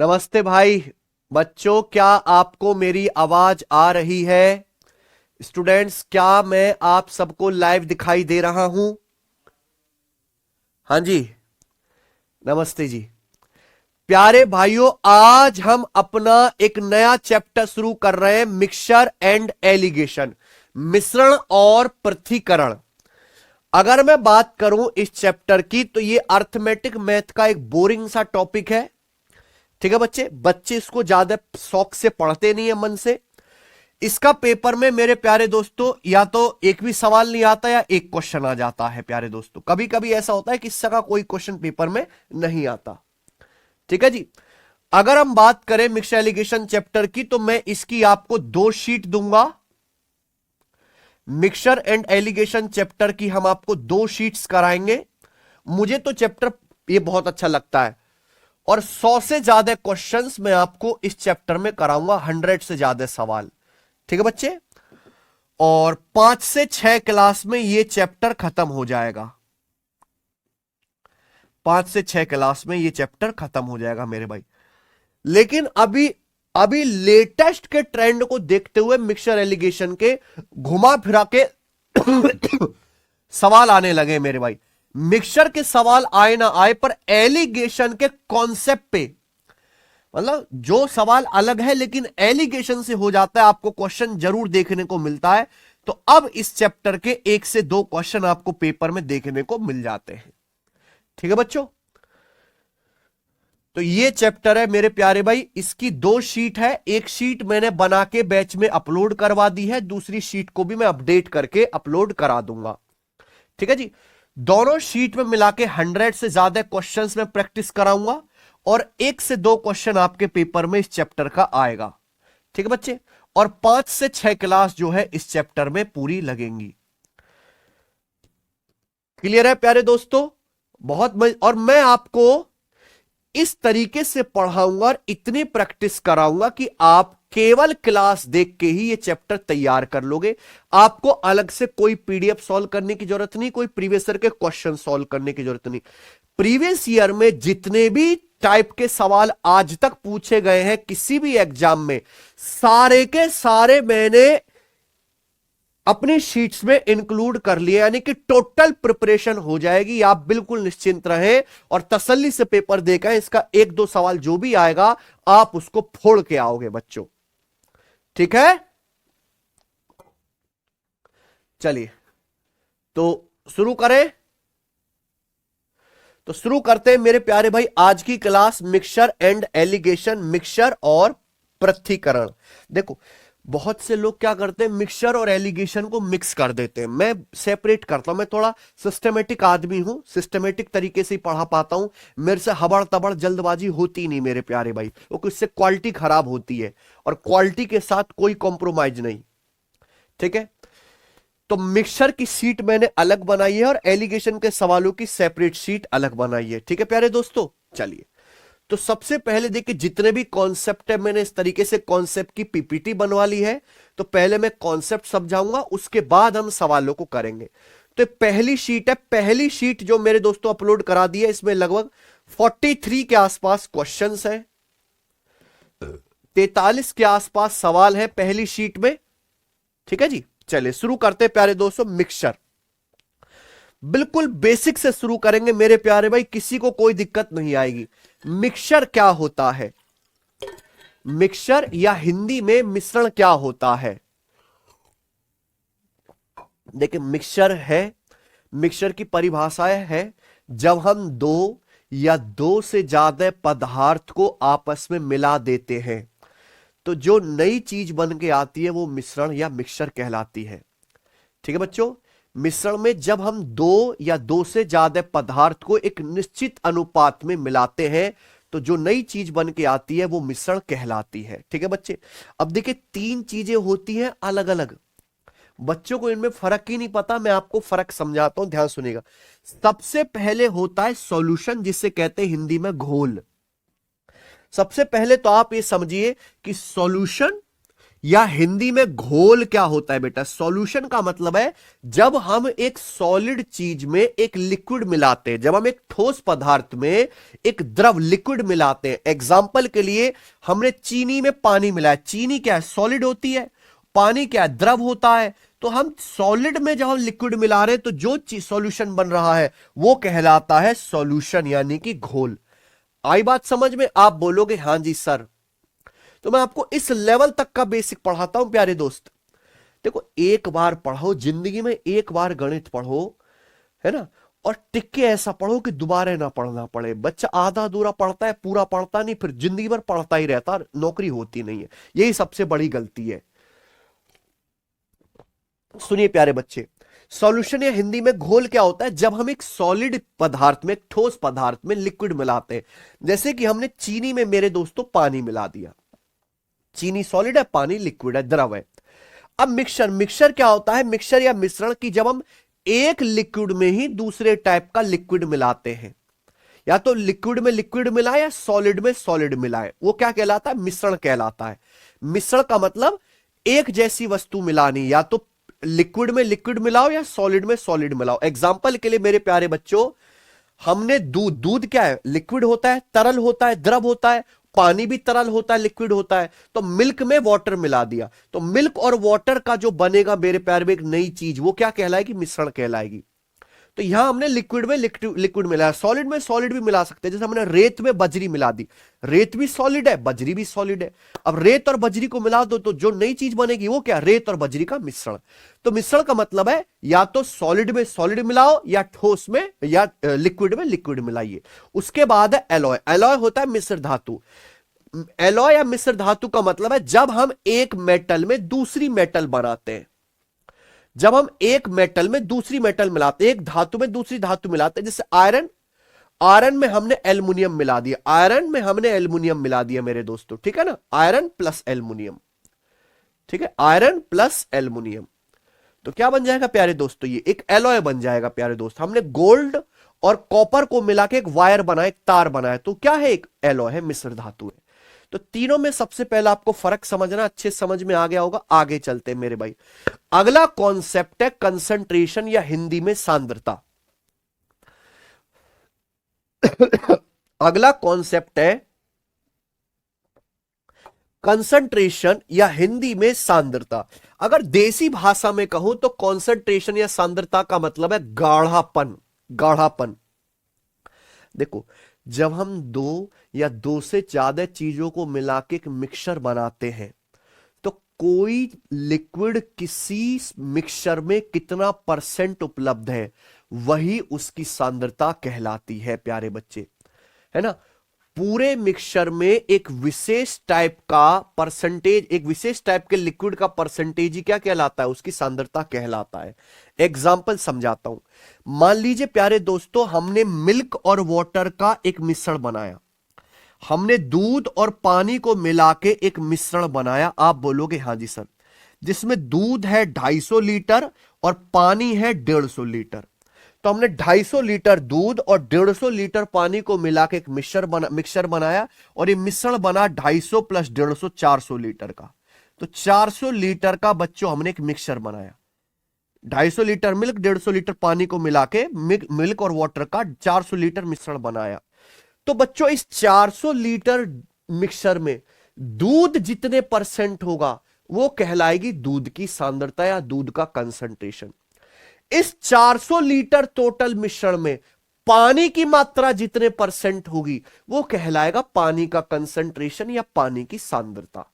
नमस्ते भाई। बच्चों, क्या आपको मेरी आवाज आ रही है? स्टूडेंट्स, क्या मैं आप सबको लाइव दिखाई दे रहा हूं? हाँ जी, नमस्ते जी। प्यारे भाइयों, आज हम अपना एक नया चैप्टर शुरू कर रहे हैं, मिक्सचर एंड एलिगेशन, मिश्रण और पृथक्करण। अगर मैं बात करूं इस चैप्टर की, तो ये अर्थमेटिक मैथ का एक बोरिंग सा टॉपिक है। ठीक है बच्चे, बच्चे इसको ज्यादा शौक से पढ़ते नहीं है, मन से। इसका पेपर में मेरे प्यारे दोस्तों या तो एक भी सवाल नहीं आता या एक क्वेश्चन आ जाता है। प्यारे दोस्तों, कभी कभी ऐसा होता है कि इसका कोई क्वेश्चन पेपर में नहीं आता। ठीक है जी। अगर हम बात करें मिक्सचर एलिगेशन चैप्टर की, तो मैं इसकी आपको 2 शीट दूंगा। मिक्सचर एंड एलिगेशन चैप्टर की हम आपको 2 शीट्स कराएंगे। मुझे तो चैप्टर ये बहुत अच्छा लगता है और 100 से ज्यादा क्वेश्चंस मैं आपको इस चैप्टर में कराऊंगा, 100 से ज्यादा सवाल। ठीक है बच्चे, और 5 से 6 क्लास में ये चैप्टर खत्म हो जाएगा। 5 से 6 क्लास में ये चैप्टर खत्म हो जाएगा मेरे भाई। लेकिन अभी अभी लेटेस्ट के ट्रेंड को देखते हुए मिक्सचर एलिगेशन के घुमा फिरा के सवाल आने लगे मेरे भाई। मिक्सचर के सवाल आए ना आए, पर एलिगेशन के कॉन्सेप्ट पे, मतलब जो सवाल अलग है लेकिन एलिगेशन से हो जाता है, आपको क्वेश्चन जरूर देखने को मिलता है। तो अब इस चैप्टर के 1 से 2 क्वेश्चन आपको पेपर में देखने को मिल जाते हैं। ठीक है बच्चों, तो ये चैप्टर है मेरे प्यारे भाई। इसकी 2 शीट है। एक शीट मैंने बना के बैच में अपलोड करवा दी है, दूसरी शीट को भी मैं अपडेट करके अपलोड करा दूंगा। ठीक है जी। दोनों शीट में मिला के 100 से ज्यादा क्वेश्चंस में प्रैक्टिस कराऊंगा और 1 से 2 क्वेश्चन आपके पेपर में इस चैप्टर का आएगा। ठीक है बच्चे, और 5 से 6 क्लास जो है इस चैप्टर में पूरी लगेंगी। क्लियर है प्यारे दोस्तों? और मैं आपको इस तरीके से पढ़ाऊंगा और इतनी प्रैक्टिस कराऊंगा कि आप केवल क्लास देख के ही ये चैप्टर तैयार कर लोगे। आपको अलग से कोई पीडीएफ सॉल्व करने की जरूरत नहीं, कोई प्रीवियस ईयर के क्वेश्चन सॉल्व करने की जरूरत नहीं। प्रीवियस ईयर में जितने भी टाइप के सवाल आज तक पूछे गए हैं किसी भी एग्जाम में, सारे के सारे मैंने अपनी शीट्स में इंक्लूड कर लिया, यानी कि टोटल प्रिपरेशन हो जाएगी। आप बिल्कुल निश्चिंत रहें और तसल्ली से पेपर देकर इसका 1-2 सवाल जो भी आएगा आप उसको फोड़ के आओगे बच्चों। ठीक है, चलिए तो शुरू करें। तो शुरू करते हैं मेरे प्यारे भाई आज की class, mixture and allegation, mixture और पृथक्करण। देखो, बहुत से लोग क्या करते हैं, मिक्सचर और एलिगेशन को मिक्स कर देते हैं। मैं सेपरेट करता हूं। मैं थोड़ा सिस्टमेटिक आदमी हूं, सिस्टमेटिक तरीके से ही पढ़ा पाता हूं। मेरे से हबड़ तबड़ जल्दबाजी होती नहीं मेरे प्यारे भाई, क्योंकि इससे क्वालिटी खराब होती है और क्वालिटी के साथ कोई कॉम्प्रोमाइज नहीं। ठीक है, तो मिक्सचर की सीट मैंने अलग बनाई है और एलिगेशन के सवालों की सेपरेट सीट अलग बनाई है। ठीक है प्यारे दोस्तों, चलिए तो सबसे पहले देखिए, जितने भी कॉन्सेप्ट है मैंने इस तरीके से कॉन्सेप्ट की पीपीटी बनवा ली है। तो पहले मैं कॉन्सेप्ट समझाऊंगा, उसके बाद हम सवालों को करेंगे। तो पहली शीट है, पहली शीट जो मेरे दोस्तों अपलोड करा दी है, इसमें लगभग 43 के आसपास क्वेश्चंस हैं, 43 के आसपास सवाल है पहली शीट में। ठीक है जी, चलिए शुरू करते हैं प्यारे दोस्तों। मिक्सचर बिल्कुल बेसिक से शुरू करेंगे मेरे प्यारे भाई, किसी को कोई दिक्कत नहीं आएगी। मिक्सचर क्या होता है, मिक्सचर या हिंदी में मिश्रण क्या होता है? देखिए, मिक्सचर है, मिक्सचर की परिभाषा है जब हम 2 या 2 से ज्यादा पदार्थ को आपस में मिला देते हैं तो जो नई चीज बन के आती है वो मिश्रण या मिक्सचर कहलाती है। ठीक है बच्चों, मिश्रण में जब हम 2 या 2 से ज्यादा पदार्थ को एक निश्चित अनुपात में मिलाते हैं तो जो नई चीज बन के आती है वो मिश्रण कहलाती है। ठीक है बच्चे, अब देखिए 3 चीजें होती हैं अलग अलग, बच्चों को इनमें फर्क ही नहीं पता, मैं आपको फर्क समझाता हूं, ध्यान सुनिएगा। सबसे पहले होता है सॉल्यूशन, जिसे कहते हैं हिंदी में घोल। सबसे पहले तो आप ये समझिए कि सॉल्यूशन या हिंदी में घोल क्या होता है बेटा? सॉल्यूशन का मतलब है जब हम एक सॉलिड चीज में एक लिक्विड मिलाते हैं, जब हम एक ठोस पदार्थ में एक द्रव लिक्विड मिलाते हैं। एग्जाम्पल के लिए हमने चीनी में पानी मिलाया, चीनी क्या है? सॉलिड होती है, पानी क्या है? द्रव होता है। तो हम सॉलिड में जब हम लिक्विड मिला रहे हैं तो जो चीज सॉल्यूशन बन रहा है वो कहलाता है सॉल्यूशन, यानी कि घोल। आई बात समझ में? आप बोलोगे हां जी सर। तो मैं आपको इस लेवल तक का बेसिक पढ़ाता हूं प्यारे दोस्त। देखो, एक बार पढ़ो जिंदगी में, एक बार गणित पढ़ो, है ना, और टिक के ऐसा पढ़ो कि दोबारा ना पढ़ना पड़े। बच्चा आधा अधूरा पढ़ता है, पूरा पढ़ता नहीं, फिर जिंदगी भर पढ़ता ही रहता, नौकरी होती नहीं है। यही सबसे बड़ी गलती है। सुनिए प्यारे बच्चे, सॉल्यूशन या हिंदी में घोल क्या होता है? जब हम एक सॉलिड पदार्थ में, एक ठोस पदार्थ में लिक्विड मिलाते हैं। जैसे कि हमने चीनी में मेरे दोस्तों पानी मिला दिया। चीनी सॉलिड है, पानी लिक्विड है, द्रव है। अब मिक्सचर, मिक्सचर क्या होता है? मिक्सचर या मिश्रण की जब हम एक लिक्विड में ही दूसरे टाइप का लिक्विड मिलाते हैं, या तो लिक्विड में लिक्विड मिलाए या सॉलिड में सॉलिड मिलाए, वो क्या कहलाता है? मिश्रण कहलाता है। मिश्रण का मतलब एक जैसी वस्तु मिलानी, या तो लिक्विड में लिक्विड मिलाओ या सॉलिड में सॉलिड मिलाओ। एग्जाम्पल के लिए मेरे प्यारे बच्चों, हमने दूध, दूध क्या है? लिक्विड होता है, तरल होता है, द्रव होता है। पानी भी तरल होता है, लिक्विड होता है। तो मिल्क में वाटर मिला दिया, तो मिल्क और वाटर का जो बनेगा मेरे प्यारे में एक नई चीज, वो क्या कहलाएगी? मिश्रण कहलाएगी। तो यहां हमने लिक्विड में लिक्विड मिलाया, सॉलिड में सॉलिड भी मिला सकते हैं। जैसे हमने रेत में बजरी मिला दी, रेत भी सॉलिड है, बजरी भी सॉलिड है। अब रेत और बजरी को मिला दो तो जो नई चीज बनेगी वो क्या? रेत और बजरी का मिश्रण। तो मिश्रण का मतलब है या तो सॉलिड में सॉलिड मिलाओ या ठोस में या लिक्विड में लिक्विड मिलाइए। उसके बाद है एलॉय। एलॉय होता है मिश्र धातु। एलॉय या मिश्र धातु का मतलब है जब हम एक मेटल में दूसरी मेटल बनाते हैं, जब हम एक मेटल में दूसरी मेटल मिलाते हैं, एक धातु में दूसरी धातु मिलाते हैं। जैसे आयरन, आयरन में हमने एल्युमिनियम मिला दिया, आयरन में हमने एल्युमिनियम मिला दिया मेरे दोस्तों, ठीक है ना? आयरन प्लस एल्युमिनियम, ठीक है, आयरन प्लस एल्युमिनियम। तो क्या बन जाएगा प्यारे दोस्तों? ये एक एलॉय बन जाएगा प्यारे दोस्त। हमने गोल्ड और कॉपर को मिला के एक वायर बनाया, एक तार बनाया, तो क्या है? एक एलॉय है, मिश्र धातु है। तो तीनों में सबसे पहला आपको फर्क समझना, अच्छे समझ में आ गया होगा। आगे चलते हैं मेरे भाई। अगला कॉन्सेप्ट है कंसंट्रेशन या हिंदी में सांद्रता। अगला कॉन्सेप्ट है कंसंट्रेशन या हिंदी में सांद्रता। अगर देसी भाषा में कहूं तो कंसंट्रेशन या सांद्रता का मतलब है गाढ़ापन, गाढ़ापन। देखो, जब हम दो या दो से ज्यादा चीजों को मिला के एक मिक्सचर बनाते हैं, तो कोई लिक्विड किसी मिक्सचर में कितना परसेंट उपलब्ध है, वही उसकी सांद्रता कहलाती है प्यारे बच्चे, है ना? पूरे मिक्सचर में एक विशेष टाइप का परसेंटेज, एक विशेष टाइप के लिक्विड का परसेंटेज ही क्या कहलाता है? उसकी सांद्रता कहलाता है। एग्जाम्पल समझाता हूं। मान लीजिए प्यारे दोस्तों, हमने मिल्क और वाटर का एक मिश्रण बनाया, हमने दूध और पानी को मिला के एक मिश्रण बनाया। आप बोलोगे हां जी सर, जिसमें दूध है 250 लीटर और पानी है 150 लीटर। तो हमने 250 लीटर दूध और 150 लीटर पानी को मिला के एक मिक्सचर बनाया, और ये मिश्रण बना 250 प्लस 150 400 लीटर का। तो 400 लीटर का बच्चों हमने एक मिक्सचर बनाया। 250 लीटर मिल्क, 150 लीटर पानी को मिला के मिल्क और वाटर का 400 लीटर मिश्रण बनाया। तो बच्चों, इस 400 लीटर मिक्सचर में दूध जितने परसेंट होगा वो कहलाएगी दूध की सांद्रता या दूध का कंसंट्रेशन। इस 400 लीटर टोटल मिश्रण में पानी की मात्रा जितने परसेंट होगी वो कहलाएगा पानी का कंसंट्रेशन या पानी की सांद्रता।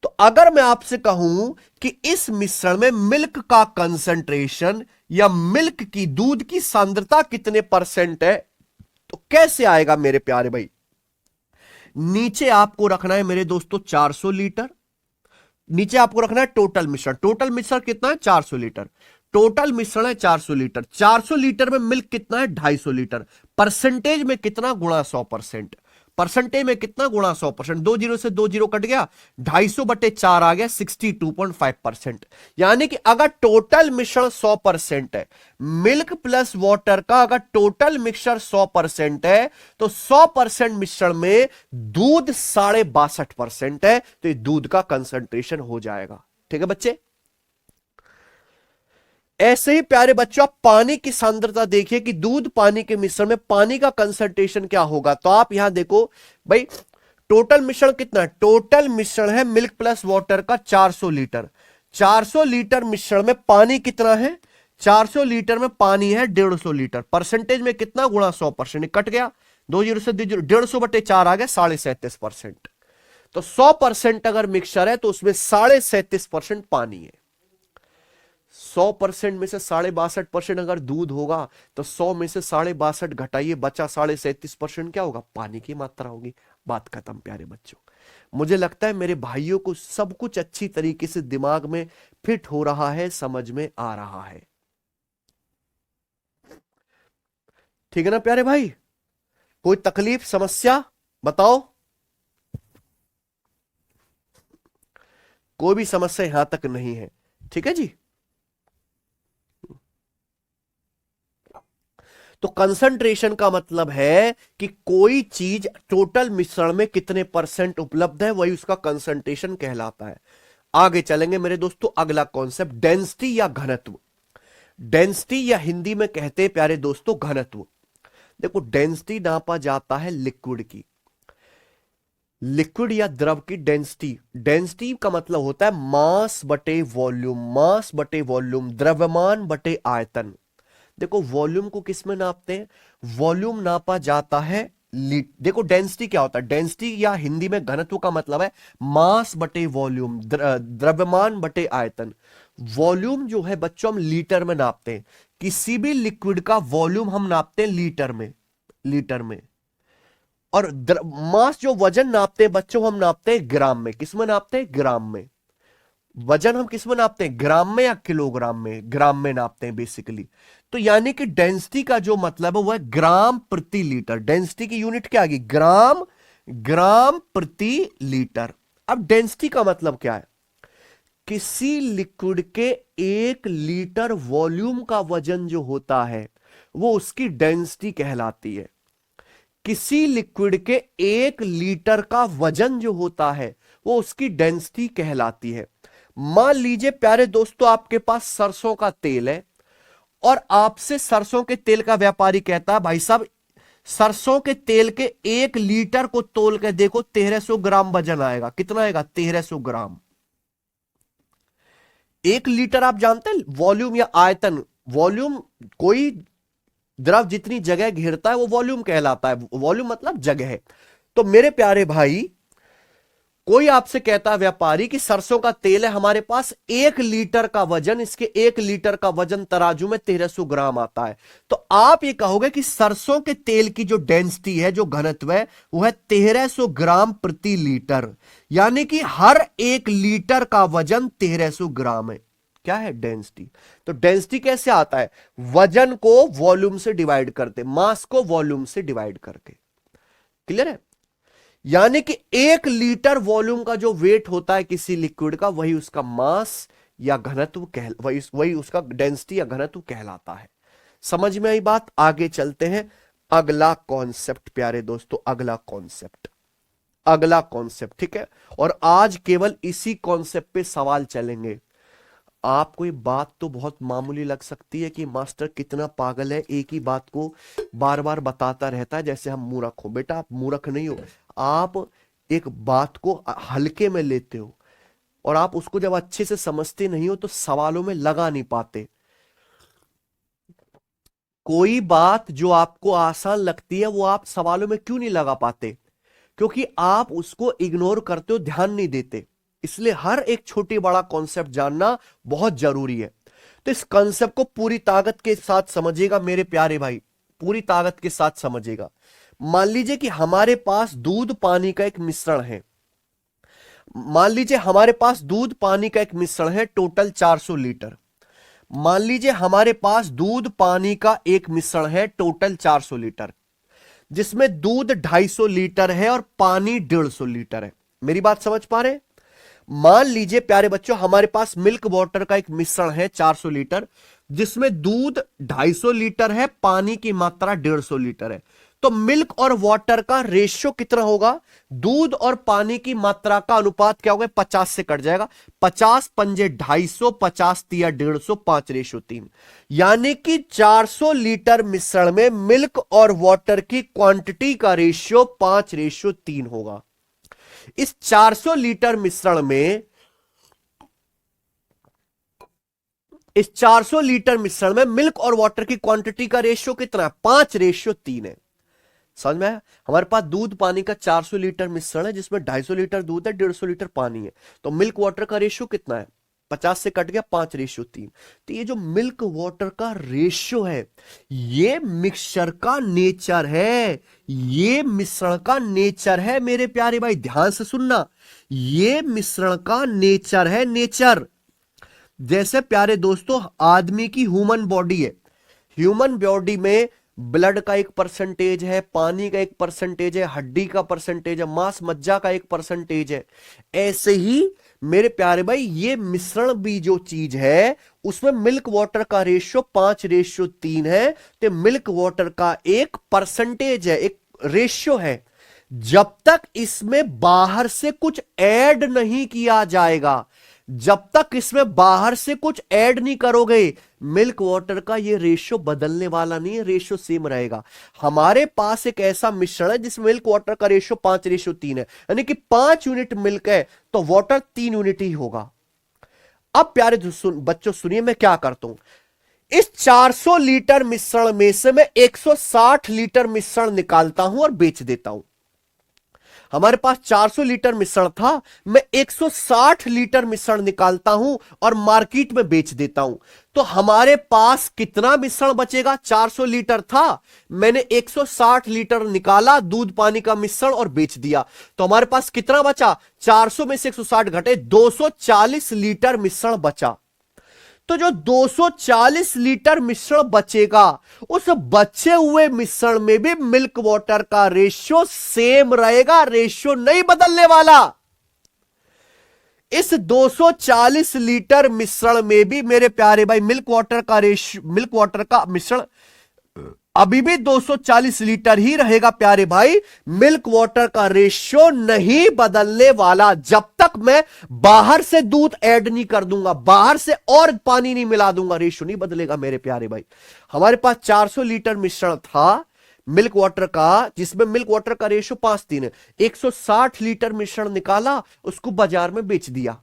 तो अगर मैं आपसे कहूं कि इस मिश्रण में मिल्क का कंसंट्रेशन या मिल्क की, दूध की सांद्रता कितने परसेंट है, तो कैसे आएगा मेरे प्यारे भाई? नीचे आपको रखना है मेरे दोस्तों 400 लीटर, नीचे आपको रखना है टोटल मिश्रण। टोटल मिश्रण कितना है? 400 लीटर। टोटल मिश्रण है 400 लीटर। 400 लीटर में मिल्क कितना है? 250 लीटर। परसेंटेज में कितना? गुणा 100%। परसेंटेज में कितना गुणा 100%, 2 जीरो से 2 जीरो कट गया, 250/4 आ गया 62.5%। यानी कि अगर टोटल मिश्रण 100% है, मिल्क प्लस वाटर का अगर टोटल मिक्सचर 100% है, तो 100% मिश्रण में दूध 62.5% है, तो ये दूध का कंसंट्रेशन हो जाएगा। ठीक है बच्चे। ऐसे ही प्यारे बच्चों आप पानी की सांद्रता देखिए कि दूध पानी के मिश्रण में पानी का कंसंट्रेशन क्या होगा। तो आप यहां देखो भाई, टोटल मिश्रण कितना है, टोटल मिश्रण है मिल्क प्लस वाटर का 400 लीटर। 400 लीटर मिश्रण में पानी कितना है, 400 लीटर में पानी है 150 लीटर। परसेंटेज में कितना गुणा 100%, कट गया 2 जीरो से 2 जीरो, 150/4 आ गया 37.5%। तो 100% अगर मिक्सचर है तो उसमें 37.5% पानी है। 100% में से 62.5% अगर दूध होगा तो 100 में से 62.5 घटाइए, बचा 37.5% क्या होगा, पानी की मात्रा होगी। बात खत्म प्यारे बच्चों। मुझे लगता है मेरे भाइयों को सब कुछ अच्छी तरीके से दिमाग में फिट हो रहा है, समझ में आ रहा है। ठीक है ना प्यारे भाई, कोई तकलीफ समस्या बताओ, कोई भी समस्या यहां तक नहीं है। ठीक है जी। तो कंसंट्रेशन का मतलब है कि कोई चीज टोटल मिश्रण में कितने परसेंट उपलब्ध है, वही उसका कंसंट्रेशन कहलाता है। आगे चलेंगे मेरे दोस्तों, अगला कॉन्सेप्ट डेंसिटी या घनत्व। डेंसिटी या हिंदी में कहते हैं प्यारे दोस्तों घनत्व। देखो डेंसिटी नापा जाता है लिक्विड की, लिक्विड या द्रव की डेंसिटी। डेंसिटी का मतलब होता है मास बटे वॉल्यूम, मास बटे वॉल्यूम, द्रव्यमान बटे आयतन। देखो वॉल्यूम को किस में नापते हैं, वॉल्यूम नापा जाता है देखो डेंसिटी क्या होता है, डेंसिटी या हिंदी में घनत्व का मतलब है मास बटे वॉल्यूम, द्रव्यमान बटे आयतन। वॉल्यूम जो है बच्चों हम लीटर में नापते हैं, किसी भी लिक्विड का वॉल्यूम हम नापते हैं लीटर में, लीटर में। और मास जो वजन नापते हैं बच्चों हम नापते हैं ग्राम में। किस में नापते हैं, ग्राम में। वजन हम किस में नापते हैं, ग्राम में या किलोग्राम में, ग्राम में नापते हैं बेसिकली। तो यानी कि डेंसिटी का जो मतलब है वो है ग्राम प्रति लीटर। डेंसिटी की यूनिट क्या आ गई, ग्राम, ग्राम प्रति लीटर। अब डेंसिटी का मतलब क्या है, किसी लिक्विड के 1 लीटर वॉल्यूम का वजन जो होता है वो उसकी डेंसिटी कहलाती है। किसी लिक्विड के 1 लीटर का वजन जो होता है वो उसकी डेंसिटी कहलाती है। मान लीजिए प्यारे दोस्तों आपके पास सरसों का तेल है और आपसे सरसों के तेल का व्यापारी कहता है भाई साहब सरसों के तेल के 1 लीटर को तोल के देखो 1300 ग्राम वजन आएगा। कितना आएगा, 1300 ग्राम। 1 लीटर आप जानते हैं वॉल्यूम या आयतन, वॉल्यूम कोई द्रव जितनी जगह घेरता है वो वॉल्यूम कहलाता है। वॉल्यूम मतलब जगह। तो मेरे प्यारे भाई कोई आपसे कहता है व्यापारी कि सरसों का तेल है हमारे पास 1 लीटर का वजन, इसके 1 लीटर का वजन तराजू में 1300 ग्राम आता है। तो आप ये कहोगे कि सरसों के तेल की जो डेंसिटी है, जो घनत्व है वो है 1300 ग्राम प्रति लीटर। यानी कि हर 1 लीटर का वजन 1300 ग्राम है। क्या है डेंसिटी। तो डेंसिटी कैसे आता है, वजन को वॉल्यूम से डिवाइड करते, मास को वॉल्यूम से डिवाइड करके। क्लियर है। यानी कि 1 लीटर वॉल्यूम का जो वेट होता है किसी लिक्विड का वही उसका मास या घनत्व वही उसका डेंसिटी या घनत्व कहलाता है। समझ में आई बात। आगे चलते हैं अगला कॉन्सेप्ट प्यारे दोस्तों, अगला कॉन्सेप्ट, अगला कॉन्सेप्ट। ठीक है। और आज केवल इसी कॉन्सेप्ट पे सवाल चलेंगे। आपको ये बात तो बहुत मामूली लग सकती है कि मास्टर कितना पागल है, एक ही बात को बार बार बताता रहता है जैसे हम मूर्ख हो। बेटा आप मूर्ख नहीं हो, आप एक बात को हल्के में लेते हो और आप उसको जब अच्छे से समझते नहीं हो तो सवालों में लगा नहीं पाते। कोई बात जो आपको आसान लगती है वो आप सवालों में क्यों नहीं लगा पाते, क्योंकि आप उसको इग्नोर करते हो, ध्यान नहीं देते। इसलिए हर एक छोटी बड़ा कॉन्सेप्ट जानना बहुत जरूरी है। तो इस कॉन्सेप्ट को पूरी ताकत के साथ समझिएगा मेरे प्यारे भाई, पूरी ताकत के साथ समझिएगा। मान लीजिए कि हमारे पास दूध पानी का एक मिश्रण है, मान लीजिए हमारे पास दूध पानी का एक मिश्रण है टोटल 400 लीटर। मान लीजिए हमारे पास दूध पानी का एक मिश्रण है टोटल 400 लीटर। जिसमें दूध 250 लीटर है और पानी 150 लीटर है। मेरी बात समझ पा रहे हैं? मान लीजिए प्यारे बच्चों, हमारे पास मिल्क वाटर का एक मिश्रण है 400 लीटर, जिसमें दूध 250 लीटर है, पानी की मात्रा 150 लीटर है। तो मिल्क और वाटर का रेशियो कितना होगा? दूध और पानी की मात्रा का अनुपात क्या होगा? 50 से कट जाएगा। 50 पंजे 250, 50 तिया 150, 5:3। यानी कि 400 लीटर मिश्रण में मिल्क और वाटर की क्वांटिटी का रेशियो 5:3 होगा। इस 400 लीटर मिश्रण में इस 400 लीटर मिश्रण में मिल्क और वाटर की क्वांटिटी का रेशियो कितना है? 5:3 है। समझ में आया? हमारे पास दूध पानी का 400 लीटर मिश्रण है, जिसमें 250 लीटर दूध है, 150 लीटर पानी है। तो मिल्क वाटर का रेशियो कितना है? 50 से कट गया, 5:3। तो ये जो मिल्क वाटर का रेशियो है, ये मिक्सचर का नेचर है, ये मिश्रण का नेचर है। मेरे प्यारे भाई ध्यान से सुनना, ये मिश्रण का नेचर है, नेचर। जैसे प्यारे दोस्तों, आदमी की ह्यूमन बॉडी है, ह्यूमन बॉडी में ब्लड का एक परसेंटेज है, पानी का एक परसेंटेज है, हड्डी का परसेंटेज है, मांस मज्जा का एक परसेंटेज है। ऐसे ही मेरे प्यारे भाई ये मिश्रण भी जो चीज है, उसमें मिल्क वाटर का रेशियो 5:3 है। तो मिल्क वाटर का एक परसेंटेज है, एक रेशियो है। जब तक इसमें बाहर से कुछ ऐड नहीं किया जाएगा, जब तक इसमें बाहर से कुछ ऐड नहीं करोगे, मिल्क वाटर का ये रेशियो बदलने वाला नहीं है, रेशियो सेम रहेगा। हमारे पास एक ऐसा मिश्रण है जिसमें मिल्क वाटर का रेशियो 5:3 है, यानी कि 5 यूनिट मिल्क है तो वाटर 3 यूनिट ही होगा। अब प्यारे बच्चों सुनिए, मैं क्या करता हूं, इस 400 लीटर मिश्रण में से मैं 160 लीटर मिश्रण निकालता हूं और बेच देता हूं। हमारे पास 400 लीटर मिश्रण था, मैं 160 लीटर मिश्रण निकालता हूं और मार्केट में बेच देता हूं। तो हमारे पास कितना मिश्रण बचेगा? 400 लीटर था, मैंने 160 लीटर निकाला दूध पानी का मिश्रण और बेच दिया, तो हमारे पास कितना बचा? 400 में से 160 घटे, 240 लीटर मिश्रण बचा। तो जो 240 लीटर मिश्रण बचेगा, उस बचे हुए मिश्रण में भी मिल्क वाटर का रेशियो सेम रहेगा, रेशियो नहीं बदलने वाला। इस 240 लीटर मिश्रण में भी मेरे प्यारे भाई मिल्क वाटर का मिश्रण अभी भी 240 लीटर ही रहेगा प्यारे भाई। मिल्क वाटर का रेशियो नहीं बदलने वाला, जब तक मैं बाहर से दूध ऐड नहीं कर दूंगा, बाहर से और पानी नहीं मिला दूंगा, रेशियो नहीं बदलेगा मेरे प्यारे भाई। हमारे पास 400 लीटर मिश्रण था मिल्क वाटर का, जिसमें मिल्क वाटर का रेशियो 5:3 है। 160 लीटर मिश्रण निकाला, उसको बाजार में बेच दिया,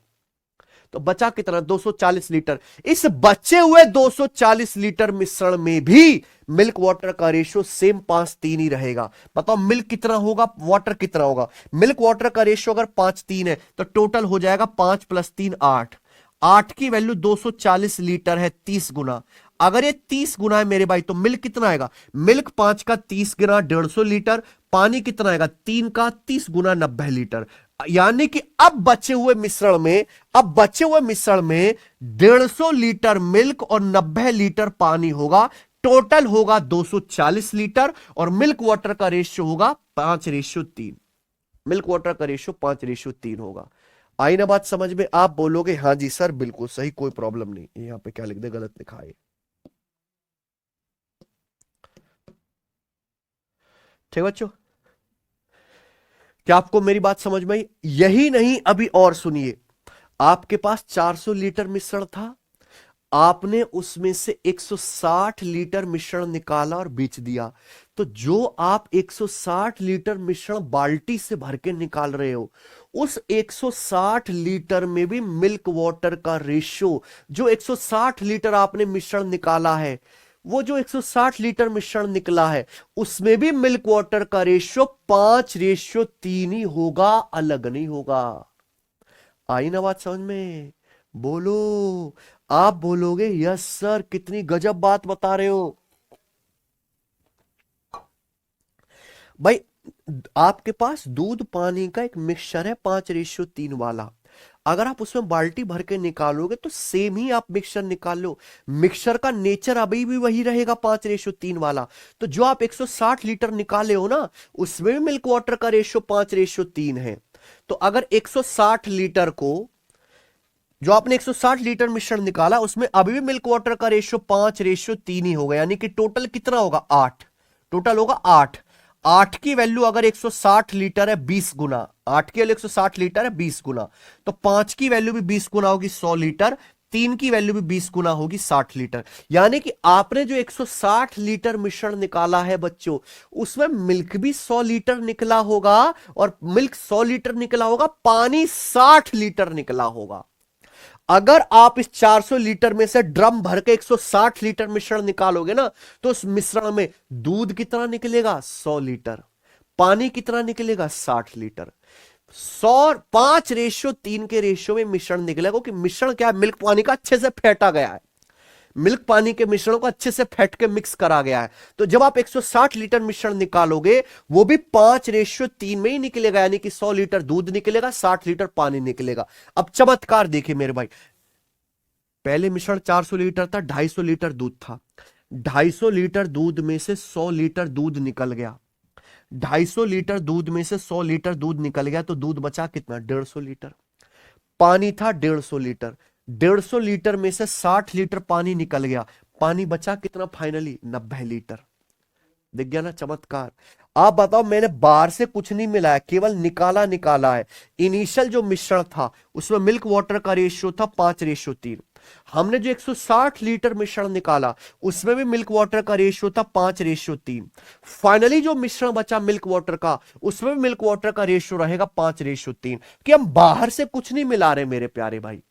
तो बचा कितना? 240 लीटर। इस बचे हुए 240 लीटर मिश्रण में भी मिल्क वाटर का रेशियो सेम 5:3 ही रहेगा। बताओ मिल्क कितना होगा, वाटर कितना होगा? मिल्क वाटर का रेशियो अगर 5:3 है तो टोटल हो जाएगा 5 + 3 8। 8 की वैल्यू 240 लीटर है, 30 गुना। अगर ये 30 गुना है मेरे भाई, तो मिल्क कितना आएगा? मिल्क 5 का 30 गुना 150 लीटर, पानी कितना आएगा? 3 का 30 गुना 90 लीटर। यानी कि अब बचे हुए मिश्रण में 150 लीटर मिल्क और 90 लीटर पानी होगा, टोटल होगा 240 लीटर, और मिल्क वाटर का रेशियो होगा 5:3। मिल्क वाटर का रेशियो 5:3 होगा। आई ना बात समझ में? आप बोलोगे हाँ जी सर बिल्कुल सही, कोई प्रॉब्लम नहीं। यहां पे क्या लिख दे, गलत लिखा है। ठीक बच्चों, क्या आपको मेरी बात समझ में आई? यही नहीं, अभी और सुनिए। आपके पास 400 लीटर मिश्रण था, आपने उसमें से 160 लीटर मिश्रण निकाला और बेच दिया। तो जो आप 160 लीटर मिश्रण बाल्टी से भर के निकाल रहे हो, उस 160 लीटर में भी मिल्क वाटर का रेशियो, जो 160 लीटर आपने मिश्रण निकाला है, वो जो 160 लीटर मिश्रण निकला है, उसमें भी मिल्क वाटर का रेशियो 5:3 ही होगा, अलग नहीं होगा। आई ना बात समझ में? बोलो। आप बोलोगे यस सर, कितनी गजब बात बता रहे हो भाई। आपके पास दूध पानी का एक मिक्सचर है 5:3 वाला। अगर आप उसमें बाल्टी भर के निकालोगे तो सेम ही आप मिक्सचर निकाल लो, मिक्सचर का नेचर अभी भी वही रहेगा 5:3 वाला। तो जो आप 160 लीटर निकाले हो ना, उसमें भी मिल्क वाटर का रेशियो 5:3 है। तो अगर 160 लीटर को, जो आपने 160 लीटर मिश्रण निकाला, उसमें अभी भी मिल्क वाटर का रेशियो 5:3 ही होगा, यानी कि टोटल कितना होगा 8, टोटल होगा 8। 8 की वैल्यू अगर 160 लीटर है 20 गुना, 8 की वैल्यू 160 लीटर है 20 गुना, तो 5 की वैल्यू भी 20 गुना होगी 100 लीटर, 3 की वैल्यू भी 20 गुना होगी 60 लीटर। यानी कि आपने जो 160 लीटर मिश्रण निकाला है बच्चों, उसमें मिल्क भी 100 लीटर निकला होगा, और मिल्क 100 लीटर निकला होगा, पानी 60 लीटर निकला होगा। अगर आप इस 400 लीटर में से ड्रम भर के 160 लीटर मिश्रण निकालोगे ना, तो उस मिश्रण में दूध कितना निकलेगा 100 लीटर, पानी कितना निकलेगा 60 लीटर। 5:3 के रेशियो में मिश्रण निकलेगा, क्योंकि मिश्रण क्या है, मिल्क पानी का अच्छे से फेंटा गया है, मिल्क पानी के मिश्रण को अच्छे से फेंट के मिक्स करा गया है। तो जब आप 160 लीटर मिश्रण निकालोगे, वो भी 5:3 में ही निकलेगा, यानी कि 100 लीटर दूध निकलेगा, 60 लीटर पानी निकलेगा। अब चमत्कार देखिए मेरे भाई, पहले मिश्रण 400 लीटर था, 250 लीटर दूध था, 250 लीटर दूध में से 100 लीटर दूध निकल गया, 250 लीटर दूध में से 100 लीटर दूध निकल गया, तो दूध बचा कितना 150 लीटर। पानी था 150 लीटर, 150 लीटर में से 60 लीटर पानी निकल गया, पानी बचा कितना फाइनली 90 लीटर। दिख गया ना चमत्कार। आप बताओ, मैंने बाहर से कुछ नहीं मिलाया, केवल निकाला है। इनिशियल जो मिश्रण था उसमें मिल्क वाटर का रेशियो था 5:3। हमने जो 160 लीटर मिश्रण निकाला, उसमें भी मिल्क वाटर का रेशियो था 5:3। फाइनली जो मिश्रण बचा मिल्क वाटर का, उसमें भी मिल्क वाटर का रेशियो रहेगा 5:3, कि हम बाहर से कुछ नहीं मिला रहे मेरे प्यारे भाई।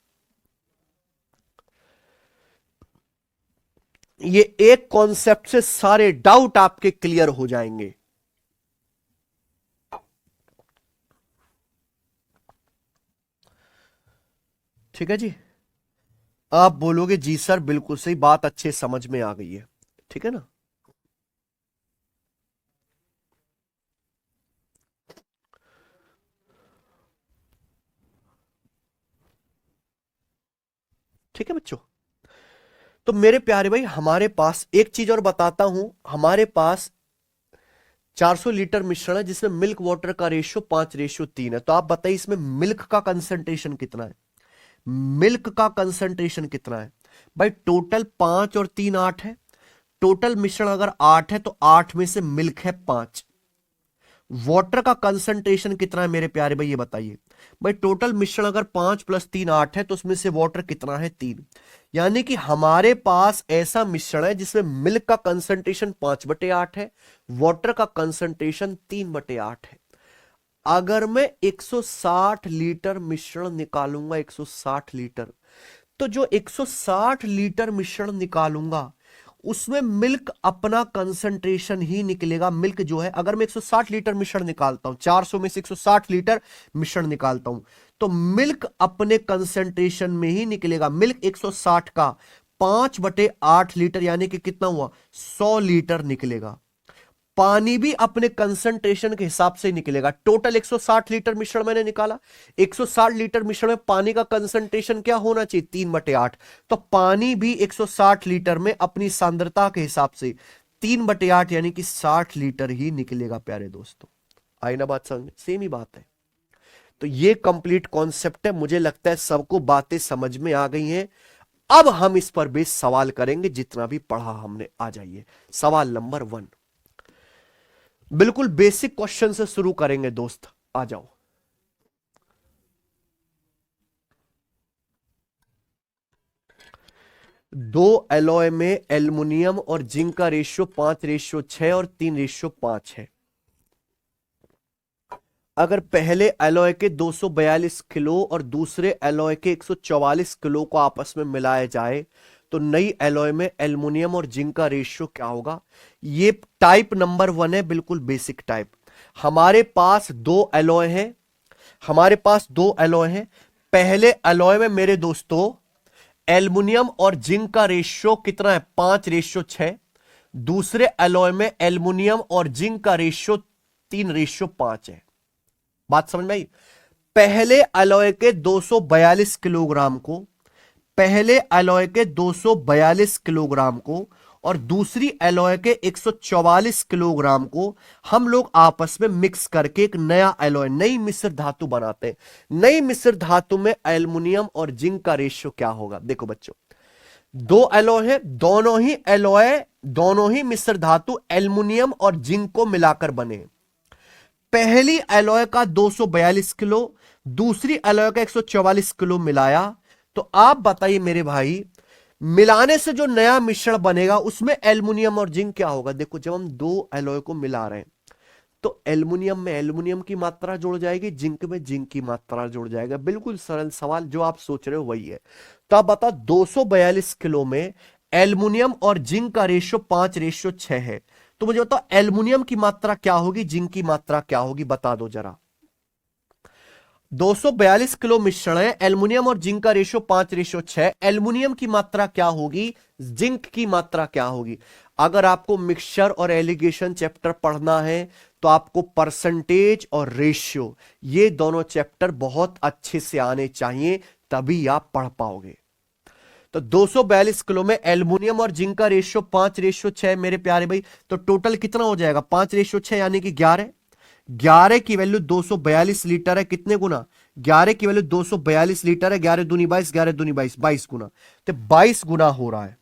ये एक कॉन्सेप्ट से सारे डाउट आपके क्लियर हो जाएंगे। ठीक है जी। आप बोलोगे जी सर बिल्कुल सही बात, अच्छे समझ में आ गई है, ठीक है ना। ठीक है बच्चों। तो मेरे प्यारे भाई, हमारे पास एक चीज और बताता हूं, हमारे पास 400 लीटर मिश्रण है जिसमें मिल्क वाटर का रेशियो 5:3 है। तो आप बताइए इसमें मिल्क का कंसंट्रेशन कितना है, मिल्क का कंसंट्रेशन कितना है भाई। टोटल 5 और 3 8 है, टोटल मिश्रण अगर 8 है तो 8 में से मिल्क है 5। वाटर का कंसंट्रेशन कितना है मेरे प्यारे भाई, ये बताइए भाई। टोटल मिश्रण अगर 5 + 3 8 है, तो उसमें से वाटर कितना है 3। यानी कि हमारे पास ऐसा मिश्रण है जिसमें मिल्क का कंसंट्रेशन 5/8 है, वाटर का कंसंट्रेशन 3/8 है। अगर मैं 160 लीटर मिश्रण निकालूंगा, 160 लीटर, तो जो 160 लीटर मिश्रण निकालूंगा, उसमें मिल्क अपना कंसंट्रेशन ही निकलेगा। मिल्क जो है, अगर मैं 160 लीटर मिश्रण निकालता हूं, 400 में से 160 लीटर मिश्रण निकालता हूं, तो मिल्क अपने कंसंट्रेशन में ही निकलेगा। मिल्क 160 का 5/8 लीटर, यानी कि कितना हुआ 100 लीटर निकलेगा। पानी भी अपने कंसंट्रेशन के हिसाब से निकलेगा। टोटल 160 लीटर मिश्रण मैंने निकाला, 160 लीटर मिश्रण में पानी का कंसंट्रेशन क्या होना चाहिए 3/8। तो पानी भी 160 लीटर में अपनी सांद्रता के हिसाब से 3/8 यानी कि 60 लीटर ही निकलेगा प्यारे दोस्तों। आई ना बात समझ में, सेम ही बात है। तो ये कंप्लीट कॉन्सेप्ट है, मुझे लगता है सबको बातें समझ में आ गई हैं। अब हम इस पर बेस सवाल करेंगे, जितना भी पढ़ा हमने। आ जाइए सवाल नंबर 1, बिल्कुल बेसिक क्वेश्चन से शुरू करेंगे दोस्त, आ जाओ। दो एलॉय में एल्युमिनियम और जिंक का रेशियो 5:6 और 3:5 है। अगर पहले एलॉय के 242 किलो और दूसरे एलॉय के 144 किलो को आपस में मिलाया जाए, तो नई एलॉय में एल्युमिनियम और जिंक का रेशियो क्या होगा। ये टाइप नंबर 1 है, बिल्कुल बेसिक टाइप। हमारे पास दो एलॉय है, हमारे पास दो एलॉय है। पहले एलॉय में मेरे दोस्तों एल्युमिनियम और जिंक का रेशियो कितना है 5:6। दूसरे एलॉय में एल्युमिनियम और जिंक का रेशियो 3:5 है। बात समझ में आई। पहले अलॉय के 242 किलोग्राम को, पहले अलॉय के 242 किलोग्राम को और दूसरी एलॉय के 144 किलोग्राम को हम लोग आपस में मिक्स करके एक नया एलॉय, नई मिश्र धातु बनाते हैं। नई मिश्र धातु में एल्युमिनियम और जिंक का रेशियो क्या होगा? देखो बच्चों, दो एलॉय है, दोनों ही एलॉय, दोनों ही मिश्र धातु एल्युमिनियम और जिंक को मिलाकर बने। पहली एलॉय का 242 किलो, दूसरी एलॉय का 144 किलो मिलाया, तो आप बताइए मेरे भाई, मिलाने से जो नया मिश्रण बनेगा उसमें एल्युमिनियम और जिंक क्या होगा? देखो, जब हम दो एलॉय को मिला रहे हैं तो एल्युमिनियम में एल्युमिनियम की मात्रा जुड़ जाएगी, जिंक में जिंक की मात्रा जुड़ जाएगा। बिल्कुल सरल सवाल, जो आप सोच रहे हो वही है। तो आप बताओ, 242 किलो में एल्युमिनियम और जिंक का रेशियो 5:6 है, तो मुझे बताओ एल्युमिनियम की मात्रा क्या होगी, जिंक की मात्रा क्या होगी, बता दो जरा। 242 किलो मिश्रण है, एल्युमिनियम और जिंक का रेशियो 5:6, एल्युमिनियम की मात्रा क्या होगी, जिंक की मात्रा क्या होगी? अगर आपको मिक्सचर और एलिगेशन चैप्टर पढ़ना है तो आपको परसेंटेज और रेशियो, ये दोनों चैप्टर बहुत अच्छे से आने चाहिए, तभी आप पढ़ पाओगे। तो 242 किलो में एल्युमिनियम और जिंक का रेशियो 5:6 मेरे प्यारे भाई, तो टोटल कितना हो जाएगा? 5:6 यानी कि 11। 11 की वैल्यू 242 लीटर है, कितने गुना? 11 की वैल्यू 242 लीटर है, 11 दूनी 22, 11 दूनी 22, 22 गुना, तो 22 गुना हो रहा है।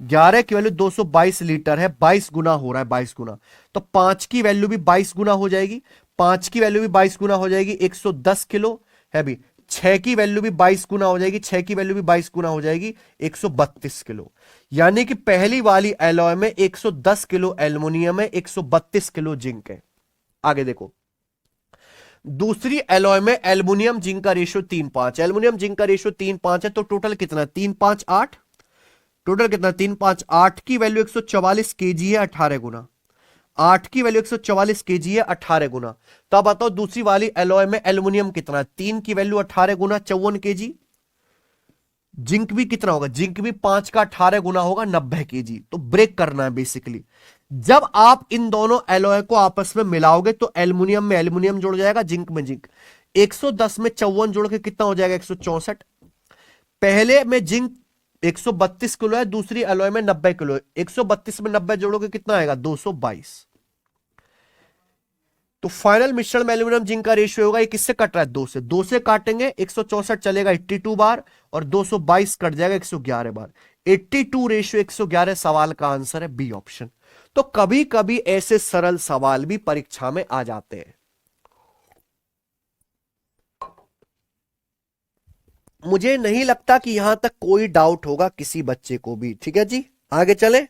11 की वैल्यू 222 लीटर है, 22 गुना हो रहा है, 22 गुना। तो 5 की वैल्यू भी 22 गुना हो जाएगी, 5 की वैल्यू भी 22 गुना हो जाएगी, 110 किलो है भी। 6 की वैल्यू भी 22 गुना हो जाएगी, 6 की वैल्यू भी 22 गुना हो जाएगी, 132 किलो। यानी कि पहली वाली एलॉय में 110 किलो एल्युमिनियम है, 132 किलो जिंक है। आगे देखो, दूसरी एलॉय में एल्युमिनियम जिंक का रेशियो 3:5, एल्युमिनियम जिंक का रेशियो 3:5 है, तो टोटल कितना? 3:5 8, टोटल कितना? 3:5 8 की वैल्यू 144 केजी है, 18 गुना। 8 की वैल्यू 144 केजी है, 18 गुना। तो अब बताओ दूसरी वाली एलॉय में एल्युमिनियम कितना? 3 की वैल्यू 18 गुना, 54 केजी। जिंक भी कितना होगा? जिंक भी 5 का 18 गुना होगा, 90 केजी। तो ब्रेक करना है बेसिकली। जब आप इन दोनों एलॉय को आपस में मिलाओगे तो एल्युमिनियम में एल्युमिनियम जुड़ जाएगा, जिंक में जिंक। 110 में 54 जोड़ के कितना हो जाएगा? 164। पहले में जिंक 132 किलो है, दूसरी एलॉय में 90 किलो है, 132 में 90 जोड़ोगे कितना आएगा? 222। तो फाइनल मिश्रण में एल्युमिनियम जिंक का रेशियो होगा, ये किससे कट रहा है? 2 से। 2 से काटेंगे 164 चलेगा 82 बार और 222 कट जाएगा 111 बार। 82 रेशियो 111 सवाल का आंसर है बी ऑप्शन। तो कभी कभी ऐसे सरल सवाल भी परीक्षा में आ जाते हैं। मुझे नहीं लगता कि यहां तक कोई डाउट होगा किसी बच्चे को भी। ठीक है जी, आगे चले।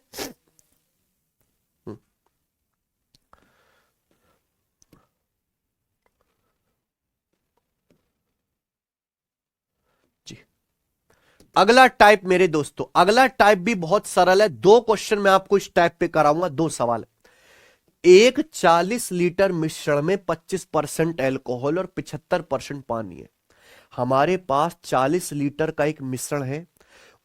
जी, अगला टाइप मेरे दोस्तों, अगला टाइप भी बहुत सरल है। 2 क्वेश्चन मैं आपको इस टाइप पे कराऊंगा, 2 सवाल। एक 40 लीटर मिश्रण में 25% एल्कोहल और 75% पानी है। हमारे पास 40 लीटर का एक मिश्रण है,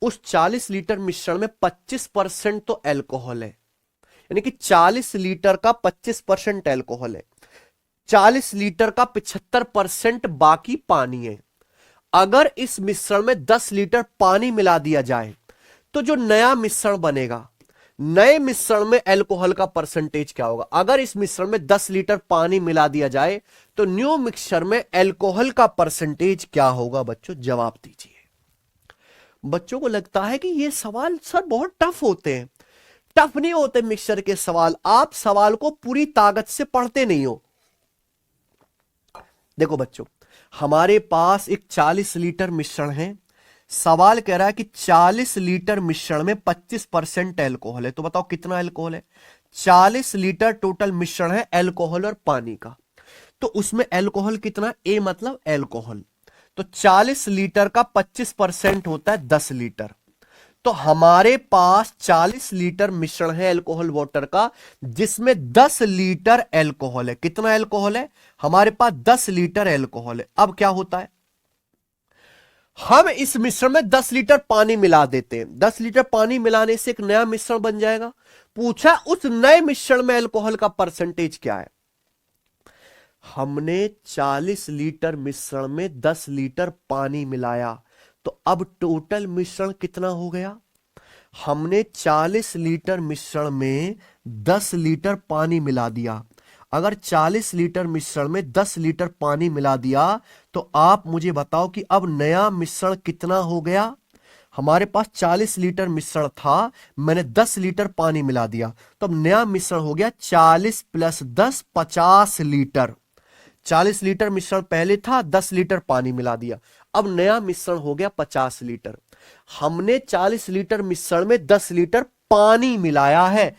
उस 40 लीटर मिश्रण में 25% तो एल्कोहल है, यानी कि 40 लीटर का 25% एल्कोहल है, 40 लीटर का 75% बाकी पानी है। अगर इस मिश्रण में 10 लीटर पानी मिला दिया जाए तो जो नया मिश्रण बनेगा, नए मिश्रण में एल्कोहल का परसेंटेज क्या होगा? अगर इस मिश्रण में 10 लीटर पानी मिला दिया जाए तो न्यू मिक्सचर में एल्कोहल का परसेंटेज क्या होगा? बच्चों जवाब दीजिए। बच्चों को लगता है कि ये सवाल सर बहुत टफ होते हैं। टफ नहीं होते मिक्सचर के सवाल, आप सवाल को पूरी ताकत से पढ़ते नहीं हो। देखो बच्चों, हमारे पास एक 40 लीटर मिश्रण है। सवाल कह रहा है कि 40 लीटर मिश्रण में 25% एल्कोहल है, तो बताओ कितना एल्कोहल है? 40 लीटर टोटल मिश्रण है एल्कोहल और पानी का, तो उसमें एल्कोहल कितना? ए मतलब एल्कोहल। तो 40 लीटर का 25% होता है 10 लीटर। तो हमारे पास 40 लीटर मिश्रण है एल्कोहल वाटर का, जिसमें 10 लीटर एल्कोहल है। कितना एल्कोहल है? हमारे पास 10 लीटर एल्कोहल है। अब क्या होता है, हम इस मिश्रण में 10 लीटर पानी मिला देते हैं। 10 लीटर पानी मिलाने से एक नया मिश्रण बन जाएगा। पूछा उस नए मिश्रण में एल्कोहल का परसेंटेज क्या है? हमने 40 लीटर मिश्रण में 10 लीटर पानी मिलाया, तो अब टोटल मिश्रण कितना हो गया? हमने 40 लीटर मिश्रण में 10 लीटर पानी मिला दिया। अगर 40 लीटर मिश्रण में 10 लीटर पानी मिला दिया तो आप मुझे बताओ कि अब नया मिश्रण कितना हो गया? हमारे पास 40 लीटर मिश्रण था, मैंने 10 लीटर पानी मिला दिया, तो अब नया मिश्रण हो गया 40 प्लस 10 50 लीटर। 40 लीटर मिश्रण पहले था, 10 लीटर पानी मिला दिया, अब नया मिश्रण हो गया 50 लीटर। हमने 40 लीटर मिश्रण में 10 लीटर पानी मिलाया है,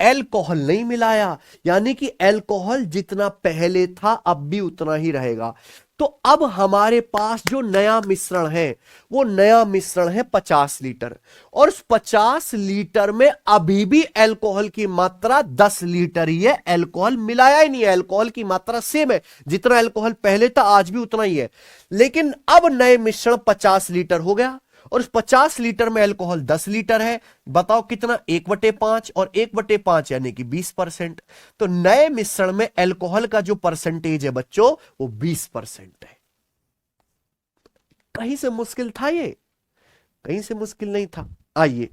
अल्कोहल नहीं मिलाया, यानी कि अल्कोहल जितना पहले था अब भी उतना ही रहेगा। तो अब हमारे पास जो नया मिश्रण है वो नया मिश्रण है 50 लीटर, और उस 50 लीटर में अभी भी अल्कोहल की मात्रा 10 लीटर ही है, अल्कोहल मिलाया ही नहीं है, अल्कोहल की मात्रा सेम है, जितना अल्कोहल पहले था आज भी उतना ही है। लेकिन अब नए मिश्रण 50 लीटर हो गया, और उस 50 लीटर में अल्कोहल 10 लीटर है। बताओ कितना? 1/5, और 1/5 यानी कि 20%। तो नए मिश्रण में अल्कोहल का जो परसेंटेज है बच्चों वो 20% है। कहीं से मुश्किल था ये? कहीं से मुश्किल नहीं था। आइए,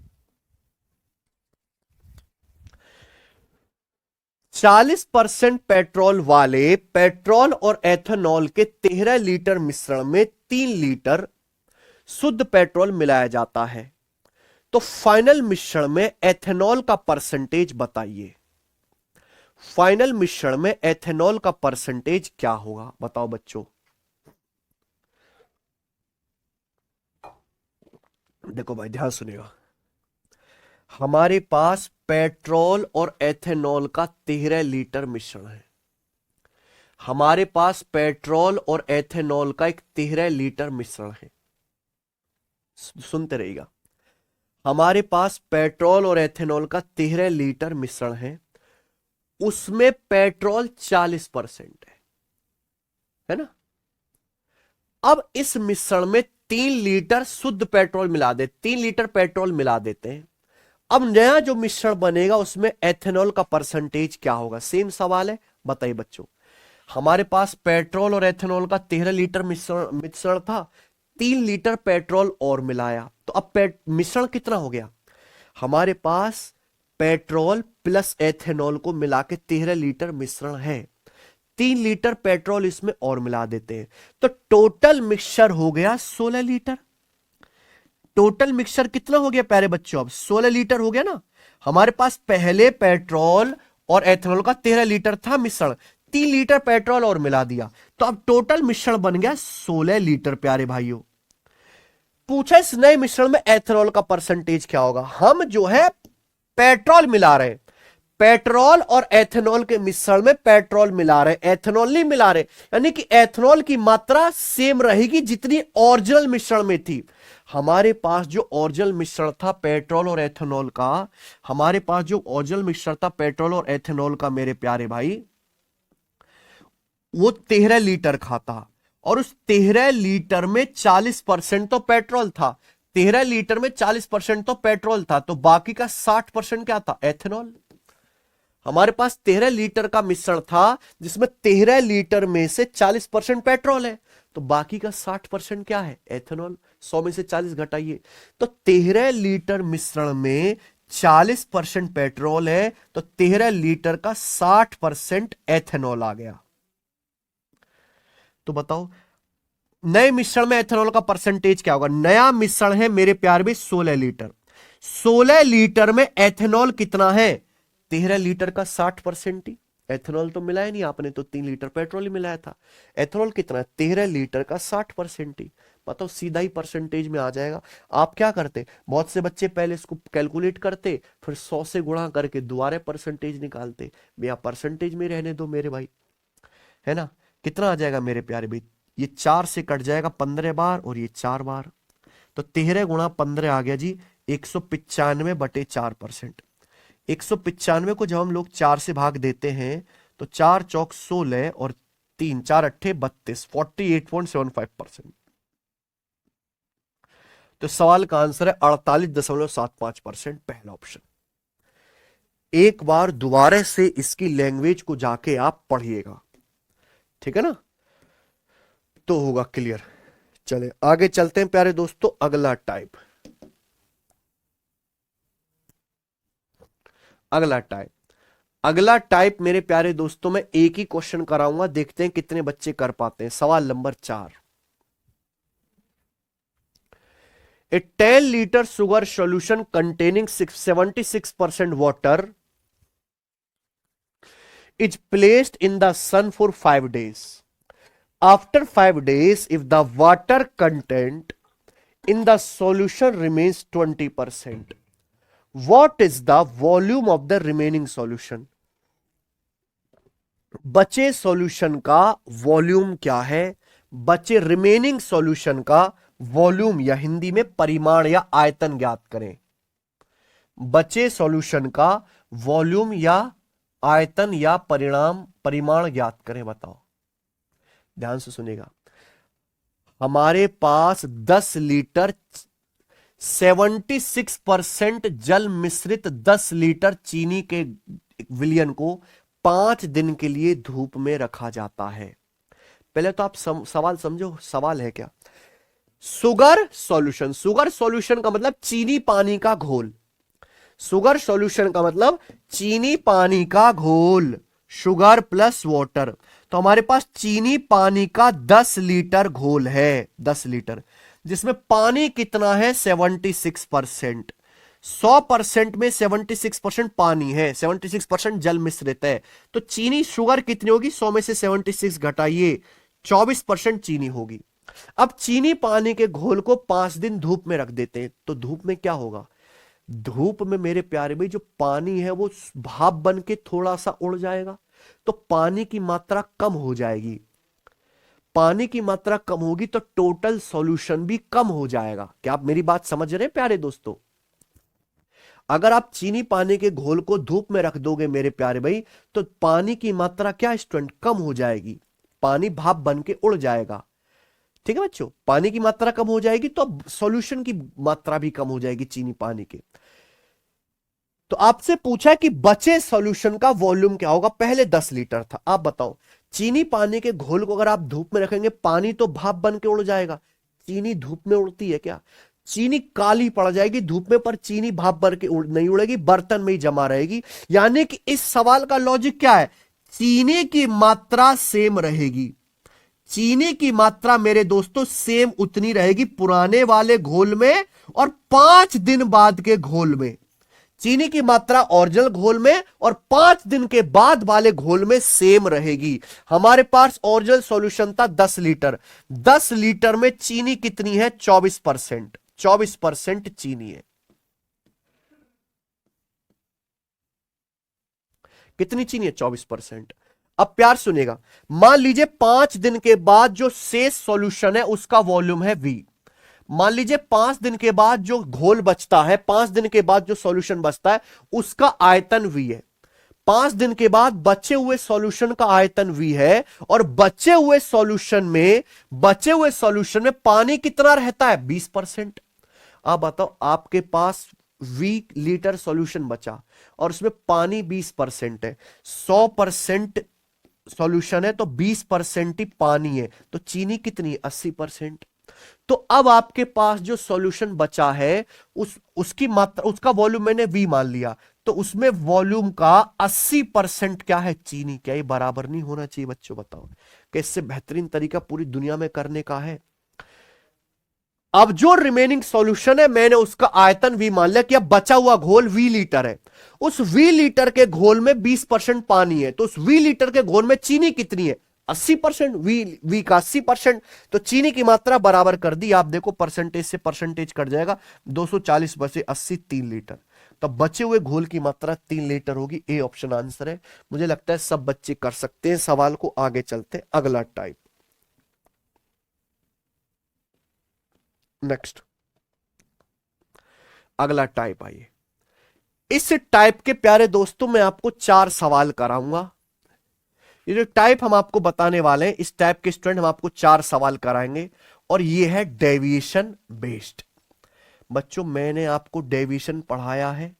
40% पेट्रोल वाले पेट्रोल और एथेनॉल के 13 लीटर मिश्रण में 3 लीटर शुद्ध पेट्रोल मिलाया जाता है, तो फाइनल मिश्रण में एथेनॉल का परसेंटेज बताइए। फाइनल मिश्रण में एथेनॉल का परसेंटेज क्या होगा? बताओ बच्चों। देखो भाई, ध्यान सुनिएगा। हमारे पास पेट्रोल और एथेनॉल का 13 लीटर मिश्रण है। हमारे पास पेट्रोल और एथेनॉल का एक 13 लीटर मिश्रण है। सुनते रहिएगा। हमारे पास पेट्रोल और एथेनॉल का 13 लीटर मिश्रण है, उसमें पेट्रोल 40% है ना? अब इस मिश्रण में 3 लीटर शुद्ध पेट्रोल मिला दे, 3 लीटर पेट्रोल मिला देते हैं। अब नया जो मिश्रण बनेगा उसमें एथेनॉल का परसेंटेज क्या होगा? सेम सवाल है, बताइए बच्चों। हमारे पास पेट्रोल और एथेनॉल का 13 लीटर मिश्रण था, 3 लीटर पेट्रोल और मिलाया, तो अब मिश्रण कितना हो गया? हमारे पास पेट्रोल प्लस एथेनॉल को मिला के 13 लीटर मिश्रण है, 3 लीटर पेट्रोल इसमें और मिला देते हैं, तो टोटल मिक्सचर हो गया 16 लीटर। टोटल मिक्सचर कितना हो गया प्यारे बच्चों? अब 16 लीटर हो गया ना। हमारे पास पहले पेट्रोल और एथेनॉल का 13 लीटर था मिश्रण, 3 लीटर पेट्रोल और मिला दिया, तो अब टोटल मिश्रण बन गया 16 लीटर प्यारे भाइयों। पूछा इस नए मिश्रण में एथेनॉल का परसेंटेज क्या होगा? हम जो है पेट्रोल मिला रहे हैं, पेट्रोल और एथेनॉल के मिश्रण में पेट्रोल मिला रहे, एथेनॉल नहीं मिला रहे, यानी कि एथेनॉल की मात्रा सेम रहेगी जितनी ओरिजिनल मिश्रण में थी। हमारे पास जो ओरिजिनल मिश्रण था पेट्रोल और एथेनॉल का, हमारे पास जो ओरिजिनल मिश्रण था पेट्रोल और एथेनॉल का मेरे प्यारे भाई, वो 13 लीटर का था, और उस 13 लीटर में 40% तो पेट्रोल था। 13 लीटर में 40% तो पेट्रोल था, तो बाकी का 60% क्या था? एथेनॉल। हमारे पास 13 लीटर का मिश्रण था जिसमें 13 लीटर में से 40% पेट्रोल है, तो बाकी का 60% क्या है? एथेनॉल। 100 में से 40 घटाइए, तो 13 लीटर मिश्रण में 40% पेट्रोल है, तो 13 लीटर का 60% एथेनॉल आ गया। तो बताओ नए मिश्रण में एथेनॉल का परसेंटेज क्या होगा? नया मिश्रण है मेरे प्यार भी 16 लीटर, 16 लीटर में एथेनॉल कितना है? 13 लीटर का 60% ही। एथेनॉल तो मिलाया नहीं आपने, तो 3 लीटर पेट्रोल ही मिलाया था। एथेनॉल कितना? 13 लीटर का 60% ही। बताओ, सीधा ही परसेंटेज में आ जाएगा। आप क्या करते? बहुत से बच्चे पहले इसको कैलकुलेट करते, फिर 100 से गुणा करके दोबारा परसेंटेज निकालते। भैया परसेंटेज में रहने दो मेरे भाई, है ना? कितना आ जाएगा मेरे प्यारे भाई? ये 4 से कट जाएगा 15 बार, और ये 4 बार, तो 13 गुणा 15 आ गया जी 195/4%। 195 को जब हम लोग 4 से भाग देते हैं तो 4 चौक 16 और 3 4 अट्ठे 32, 48.75%। तो सवाल का आंसर है 48.75%, पहला ऑप्शन। एक बार दोबारा से इसकी लैंग्वेज को जाके आप पढ़िएगा, ठीक है ना, तो होगा क्लियर। चले आगे चलते हैं प्यारे दोस्तों, अगला टाइप। अगला टाइप अगला टाइप मेरे प्यारे दोस्तों, मैं एक ही क्वेश्चन कराऊंगा, देखते हैं कितने बच्चे कर पाते हैं। सवाल number 4। A 10 litre sugar solution containing 76% water is placed in the sun for 5 days. After 5 days, if the water content in the solution remains 20%, what is the volume of the remaining solution? बचे solution का volume क्या है? बचे remaining solution का volume या हिंदी में परिमाण या आयतन ज्ञात करें। बचे सॉल्यूशन का वॉल्यूम या आयतन या परिमाण ज्ञात करें। बताओ, ध्यान से सुनिएगा। हमारे पास 10 लीटर 76% जल मिश्रित 10 लीटर चीनी के विलयन को 5 दिन के लिए धूप में रखा जाता है। पहले तो आप सवाल समझो, सवाल है क्या? सुगर सॉल्यूशन का मतलब चीनी पानी का घोल। शुगर सॉल्यूशन का मतलब चीनी पानी का घोल, शुगर प्लस वाटर। तो हमारे पास चीनी पानी का 10 लीटर घोल है, 10 लीटर, जिसमें पानी कितना है? 76%। 100% में 76% पानी है, 76% जल मिश्रित है। तो चीनी शुगर कितनी होगी? 100 में से 76 घटाइए, 24% चीनी होगी। अब चीनी पानी के घोल को 5 दिन धूप में रख देते हैं, तो धूप में क्या होगा? धूप में मेरे प्यारे भाई जो पानी है वो भाप बन के थोड़ा सा उड़ जाएगा, तो पानी की मात्रा कम हो जाएगी। पानी की मात्रा कम होगी तो टोटल सॉल्यूशन भी कम हो जाएगा। क्या आप मेरी बात समझ रहे हैं प्यारे दोस्तों? अगर आप चीनी पानी के घोल को धूप में रख दोगे मेरे प्यारे भाई, तो पानी की मात्रा क्या स्टूडेंट? कम हो जाएगी, पानी भाप बन के उड़ जाएगा। ठीक है बच्चों, पानी की मात्रा कम हो जाएगी तो अब सॉल्यूशन की मात्रा भी कम हो जाएगी चीनी पानी के। तो आपसे पूछा कि बचे सॉल्यूशन का वॉल्यूम क्या होगा? पहले 10 लीटर था, आप बताओ चीनी पानी के घोल को अगर आप धूप में रखेंगे, पानी तो भाप बन के उड़ जाएगा। चीनी धूप में उड़ती है क्या? चीनी काली पड़ जाएगी धूप में, पर चीनी भाप भर के नहीं उड़ेगी, बर्तन में ही जमा रहेगी। यानी कि इस सवाल का लॉजिक क्या है? चीनी की मात्रा सेम रहेगी। चीनी की मात्रा मेरे दोस्तों सेम उतनी रहेगी पुराने वाले घोल में और 5 दिन बाद के घोल में। चीनी की मात्रा ओरिजिनल घोल में और 5 दिन के बाद वाले घोल में सेम रहेगी। हमारे पास ओरिजिनल सॉल्यूशन था 10 लीटर। 10 लीटर में चीनी कितनी है? 24%। 24% चीनी है। कितनी चीनी है? 24%। अब प्यार सुनिएगा, मान लीजिए 5 दिन के बाद जो शेष सॉल्यूशन है उसका वॉल्यूम है V। मान लीजिए 5 दिन के बाद जो घोल बचता है, 5 दिन के बाद जो सॉल्यूशन बचता है उसका आयतन V है। 5 दिन के बाद बचे हुए सॉल्यूशन का आयतन V है, और बचे हुए सॉल्यूशन में पानी कितना रहता है? 20%। अब बताओ, आपके पास V लीटर सॉल्यूशन बचा और उसमें पानी 20% है। 100% सॉल्यूशन है तो 20% ही पानी है, तो चीनी कितनी? 80%। तो अब आपके पास जो सॉल्यूशन बचा है उसकी मात्रा, उसका वॉल्यूम मैंने V मान लिया, तो उसमें वॉल्यूम का 80% क्या है? चीनी। क्या ये बराबर नहीं होना चाहिए बच्चों? बताओ कि इससे बेहतरीन तरीका पूरी दुनिया में करने का है। अब जो रिमेनिंग सॉल्यूशन है मैंने उसका आयतन V मान लिया कि अब बचा हुआ घोल V लीटर है। उस V लीटर के घोल में 20% पानी है, तो उस V लीटर के घोल में चीनी कितनी है? 80%। V का 80%, तो चीनी की मात्रा बराबर कर दी। आप देखो परसेंटेज से परसेंटेज कट जाएगा, 240 बचे 80, 3 लीटर। तो बचे हुए घोल की मात्रा 3 लीटर होगी। ए ऑप्शन आंसर है। मुझे लगता है सब बच्चे कर सकते हैं सवाल को। आगे चलते हैं, अगला टाइप। नेक्स्ट अगला टाइप आइए। इस टाइप के प्यारे दोस्तों मैं आपको 4 सवाल कराऊंगा। ये जो टाइप हम आपको बताने वाले हैं, इस टाइप के स्टूडेंट हम आपको 4 सवाल कराएंगे, और ये है डेविएशन बेस्ड। बच्चों मैंने आपको डेविएशन पढ़ाया है,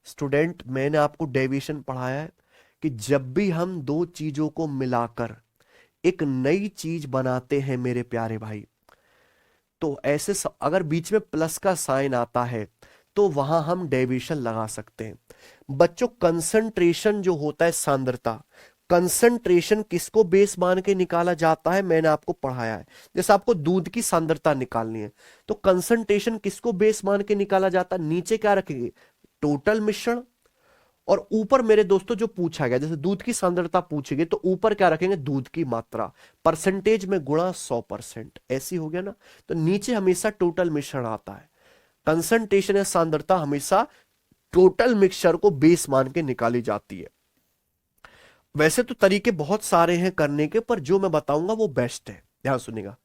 स्टूडेंट मैंने आपको डेविएशन पढ़ाया है कि जब भी हम दो चीजों को मिलाकर एक नई चीज बनाते हैं मेरे प्यारे भाई, तो ऐसे अगर बीच में प्लस का साइन आता है तो वहां हम डेविएशन लगा सकते हैं। बच्चों कंसंट्रेशन जो होता है, सांद्रता, कंसंट्रेशन किसको बेस मान के निकाला जाता है? मैंने आपको पढ़ाया है। जैसे आपको दूध की सांद्रता निकालनी है तो कंसंट्रेशन किसको बेस मान के निकाला जाता है? नीचे क्या रखेंगे? टोटल मिश्रण, और ऊपर मेरे दोस्तों जो पूछा गया, जैसे दूध की सांद्रता पूछी गई तो ऊपर क्या रखेंगे? दूध की मात्रा, परसेंटेज में गुणा 100%, ऐसी हो गया ना। तो नीचे हमेशा टोटल मिश्रण आता है। कंसंट्रेशन या सांद्रता हमेशा टोटल मिक्सचर को बेस मान के निकाली जाती है। वैसे तो तरीके बहुत सारे हैं करने के, पर जो मैं बताऊंगा वो बेस्ट है, ध्यान सुनिएगा।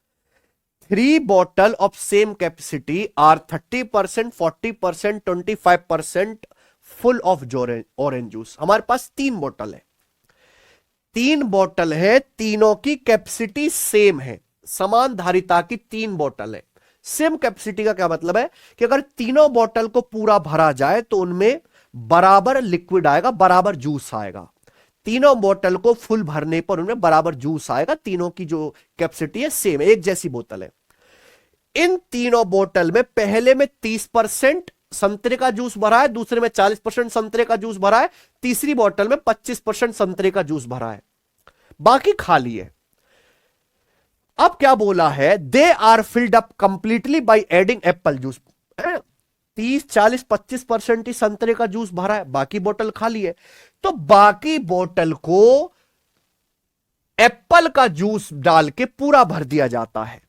3 bottle of same capacity are 30%, 40%, 25% full of orange juice. हमारे पास 3 बोतल है, 3 बोतल है, तीनों की कैपेसिटी सेम है, समान धारिता की 3 बोतल है। सेम कैपेसिटी का क्या मतलब है कि अगर तीनों बोतल को पूरा भरा जाए तो उनमें बराबर लिक्विड आएगा, बराबर जूस आएगा। तीनों बोतल को फुल भरने पर उनमें बराबर जूस आएगा। तीनों की जो कैपेसिटी है सेम, एक जैसी बोतल है। इन तीनों बोतल में पहले में 30% संतरे का जूस भरा है, दूसरे में 40% संतरे का जूस भरा है, तीसरी बोतल में 25% संतरे का जूस भरा है, बाकी खाली है। अब क्या बोला है? They are filled up completely by adding apple juice. 30, 40, 25% ही संतरे का जूस भरा है, बाकी बोतल खाली है। तो बाकी बोतल को एप्पल का जूस डाल के पूरा भर दिया जाता है।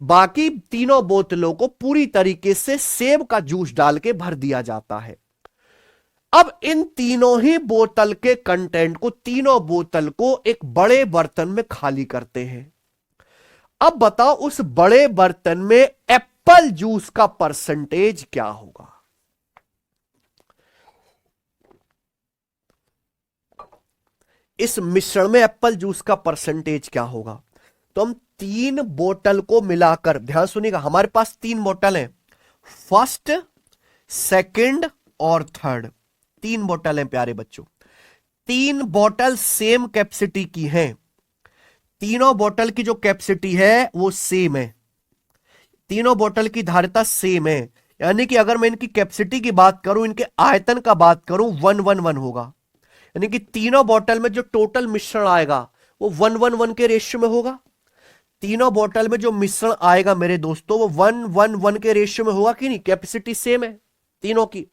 बाकी तीनों बोतलों को पूरी तरीके से सेब का जूस डाल के भर दिया जाता है। अब इन तीनों ही बोतल के कंटेंट को, तीनों बोतल को एक बड़े बर्तन में खाली करते हैं। अब बताओ उस बड़े बर्तन में एप्पल जूस का परसेंटेज क्या होगा? इस मिश्रण में एप्पल जूस का परसेंटेज क्या होगा? तो हम 3 बोतल को मिलाकर, ध्यान सुनिएगा, हमारे पास 3 बोतल है, फर्स्ट, सेकंड और थर्ड, 3 बोतल हैं प्यारे बच्चों। 3 बोतल सेम कैपेसिटी की हैं, तीनों बोतल की जो कैपेसिटी है वो सेम है, तीनों बोतल की धारिता सेम है। यानी कि अगर मैं इनकी कैपेसिटी की बात करूं, इनके आयतन का बात करूं, 1:1:1 होगा। यानी कि तीनों बोतल में जो टोटल मिश्रण आएगा वो 1:1:1 के रेशियो में होगा। तीनों बोतल में जो मिश्रण आएगा मेरे दोस्तों वो 1:1:1 के रेशियो में होगा कि नहीं? कैपेसिटी सेम है तीनों की।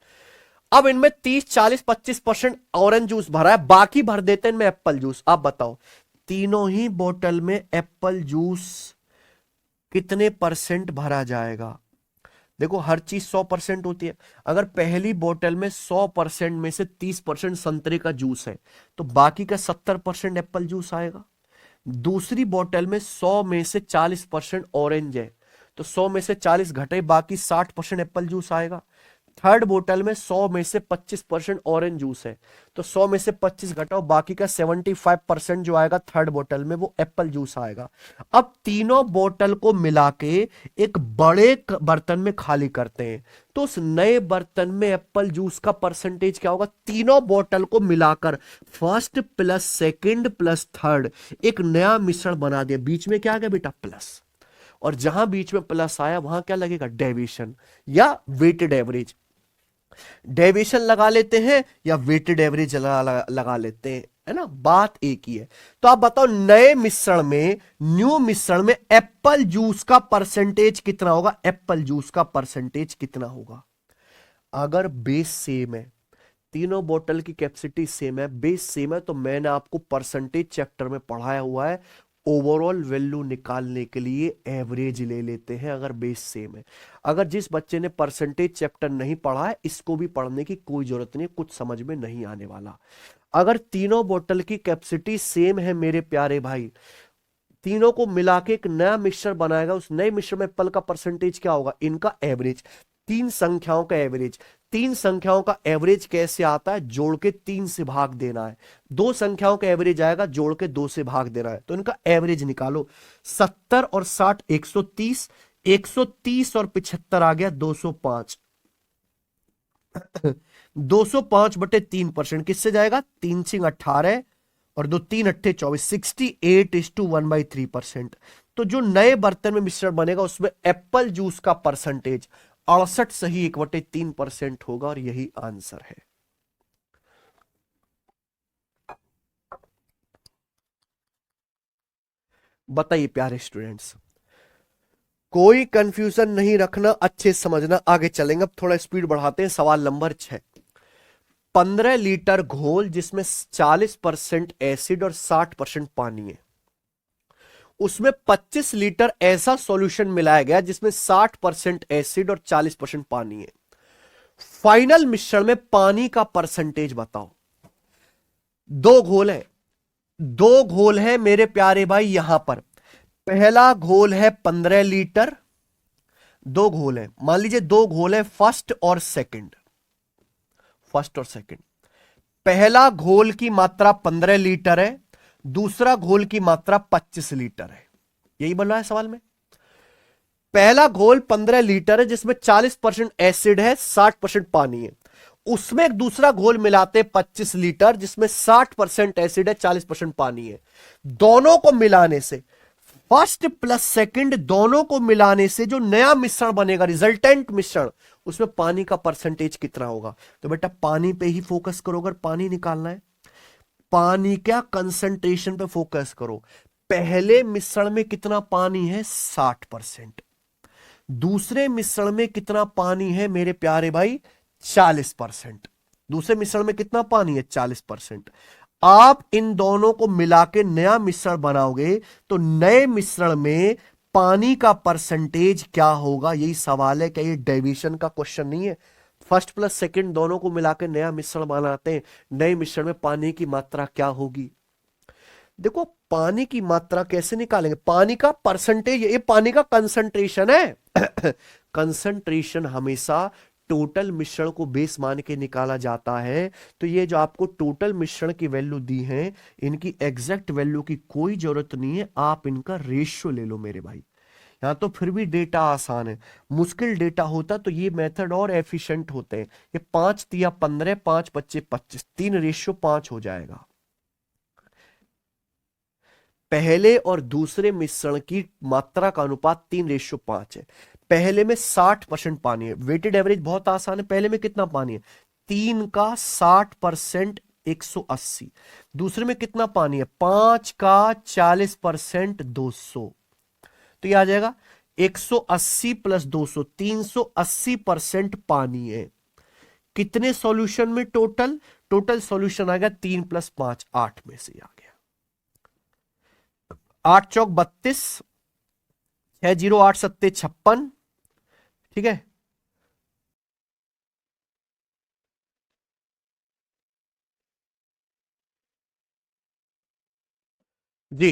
अब इनमें 30, 40, 25% ऑरेंज जूस भरा है, बाकी भर देते हैं इनमें एप्पल जूस। आप बताओ तीनों ही बोतल में एप्पल जूस कितने परसेंट भरा जाएगा? देखो हर चीज 100% होती है। अगर पहली बोतल में 100% में से 30% संतरे का जूस है तो बाकी का 70% एप्पल जूस आएगा। दूसरी बोतल में 100 में से 40% ऑरेंज है तो 100 में से 40 घटे, बाकी 60% एप्पल जूस आएगा। थर्ड बोतल में 100 में से 25% ऑरेंज जूस है तो 100 में से 25 घटाओ, बाकी का 75% जो आएगा थर्ड बोतल में वो एप्पल जूस आएगा। अब तीनों बोतल को मिला के एक बड़े बर्तन में खाली करते हैं तो उस नए बर्तन में एप्पल जूस का परसेंटेज क्या होगा? तीनों बोतल को मिलाकर first plus second plus third एक नया मिश्रण बना दिया। बीच में क्या आ गया बेटा? प्लस। और जहां बीच में प्लस आया वहां क्या लगेगा? डेविएशन या वेटेड एवरेज। डेविएशन लगा लेते हैं या वेटेड एवरेज लगा लेते हैं, है ना, बात एक ही है। तो आप बताओ नए मिश्रण में, न्यू मिश्रण में एप्पल जूस का परसेंटेज कितना होगा? एप्पल जूस का परसेंटेज कितना होगा? अगर बेस सेम है, तीनों बोतल की कैपेसिटी सेम है, बेस सेम है, तो मैंने आपको परसेंटेज चैप्टर में पढ़ाया हुआ है, ओवरऑल वैल्यू निकालने के लिए एवरेज ले लेते हैं अगर बेस सेम है। अगर जिस बच्चे ने परसेंटेज चैप्टर नहीं पढ़ा है इसको भी पढ़ने की कोई जरूरत नहीं, कुछ समझ में नहीं आने वाला। अगर तीनों बोतल की कैपेसिटी सेम है मेरे प्यारे भाई, तीनों को मिला के एक नया मिक्सचर बनाएगा, उस नए मिक्सचर में एप्पल का परसेंटेज क्या होगा? इनका एवरेज, 3 संख्याओं का एवरेज। 3 संख्याओं का एवरेज कैसे आता है? जोड़ के 3 से भाग देना है। 2 संख्याओं का एवरेज आएगा, जोड़ के 2 से भाग देना है। तो इनका एवरेज निकालो। 70 और 60 130, 130 और 75 आ गया 205। 205/3%, किससे जाएगा? 3×18 और 2×3 = 24, 68:1/3%। तो जो नए बर्तन में मिश्रण बनेगा उसमें एप्पल जूस का परसेंटेज 68 सही 1/3% होगा और यही आंसर है। बताइए प्यारे स्टूडेंट्स, कोई कंफ्यूजन नहीं रखना, अच्छे समझना, आगे चलेंगे। अब थोड़ा स्पीड बढ़ाते हैं। सवाल नंबर 6, 15 लीटर घोल जिसमें 40% एसिड और 60% पानी है, उसमें 25 लीटर ऐसा सॉल्यूशन मिलाया गया जिसमें 60% एसिड और 40% पानी है। फाइनल मिश्रण में पानी का परसेंटेज बताओ। दो घोल है मेरे प्यारे भाई यहां पर। पहला घोल है 15 लीटर, दो घोल है, मान लीजिए दो घोल है, फर्स्ट और सेकंड। पहला घोल की मात्रा 15 लीटर है, दूसरा घोल की मात्रा 25 लीटर है। यही बन रहा है सवाल में। पहला घोल 15 लीटर है जिसमें 40% एसिड है, 60% पानी है। उसमें एक दूसरा घोल मिलाते 25 लीटर जिसमें 60% एसिड है, 40% पानी है। दोनों को मिलाने से, फर्स्ट प्लस सेकंड दोनों को मिलाने से जो नया मिश्रण बनेगा, रिजल्टेंट मिश्रण, उसमें पानी का परसेंटेज कितना होगा? तो बेटा पानी पे ही फोकस करो, अगर पानी निकालना है। पानी का कंसंट्रेशन पे फोकस करो। पहले मिश्रण में कितना पानी है? 60%। दूसरे मिश्रण में कितना पानी है मेरे प्यारे भाई? 40%। दूसरे मिश्रण में कितना पानी है? 40%। आप इन दोनों को मिला के नया मिश्रण बनाओगे तो नए मिश्रण में पानी का परसेंटेज क्या होगा? यही सवाल है। क्या ये डेविएशन का क्वेश्चन नहीं है? फर्स्ट प्लस सेकंड दोनों को मिला के नया मिश्रण बनाते हैं, नए मिश्रण में पानी की मात्रा क्या होगी? देखो पानी की मात्रा कैसे निकालेंगे? पानी का परसेंटेज, ये पानी का कंसंट्रेशन है। कंसंट्रेशन हमेशा टोटल मिश्रण को बेस मान के निकाला जाता है। तो ये जो आपको टोटल मिश्रण की वैल्यू दी है, इनकी एग्जैक्ट वैल्यू की कोई जरूरत नहीं है, आप इनका रेशियो ले लो मेरे भाई। यहां तो फिर भी डेटा आसान है। मुश्किल डेटा होता तो ये मेथड और एफिशिएंट होते हैं। ये 5 तिया 15, 5 बच्चे 25, 3:5 हो जाएगा। पहले और दूसरे मिश्रण की मात्रा का अनुपात 3:5 है। पहले में 60% पानी है, वेटेड एवरेज बहुत आसान है। पहले में कितना पानी है? 3 का 60% 180। दूसरे में कितना पानी है? 5 का 40% 200। तो ये आ जाएगा 180 + 200, 380% पानी है। कितने सॉल्यूशन में टोटल सॉल्यूशन आएगा 3 + 5, 8 में से आ गया। 8 चौक 32, 6 0 8 7 56। ठीक है, जी।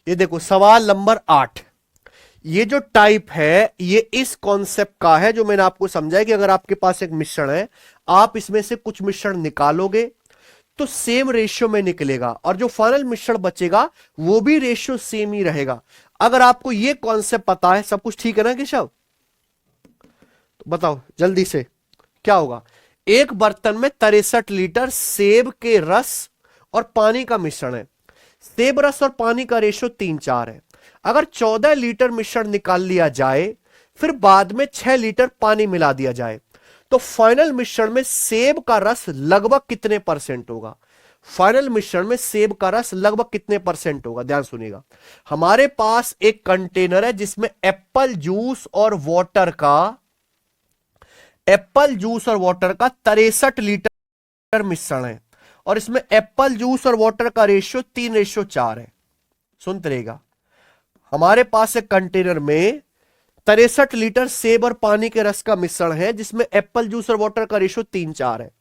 ये देखो सवाल नंबर 8, ये जो टाइप है ये इस कॉन्सेप्ट का है जो मैंने आपको समझाया कि अगर आपके पास एक मिश्रण है, आप इसमें से कुछ मिश्रण निकालोगे तो सेम रेशियो में निकलेगा और जो फाइनल मिश्रण बचेगा वो भी रेशियो सेम ही रहेगा। अगर आपको ये कॉन्सेप्ट पता है, सब कुछ ठीक है ना केशव? तो बताओ जल्दी से क्या होगा। एक बर्तन में 63 लीटर सेब के रस और पानी का मिश्रण है। सेब रस और पानी का रेशियो 3:4 है। अगर 14 लीटर मिश्रण निकाल लिया जाए, फिर बाद में 6 लीटर पानी मिला दिया जाए, तो फाइनल मिश्रण में सेब का रस लगभग कितने परसेंट होगा? फाइनल मिश्रण में सेब का रस लगभग कितने परसेंट होगा? ध्यान सुनिएगा। हमारे पास एक कंटेनर है जिसमें एप्पल जूस और वाटर का 63 लीटर मिश्रण है और इसमें एप्पल जूस और वाटर का रेशियो 3:4 है। सुनते रहेगा। हमारे पास एक कंटेनर में 63 लीटर सेब और पानी के रस का मिश्रण है जिसमें एप्पल जूस और वाटर का रेशियो 3:4 है।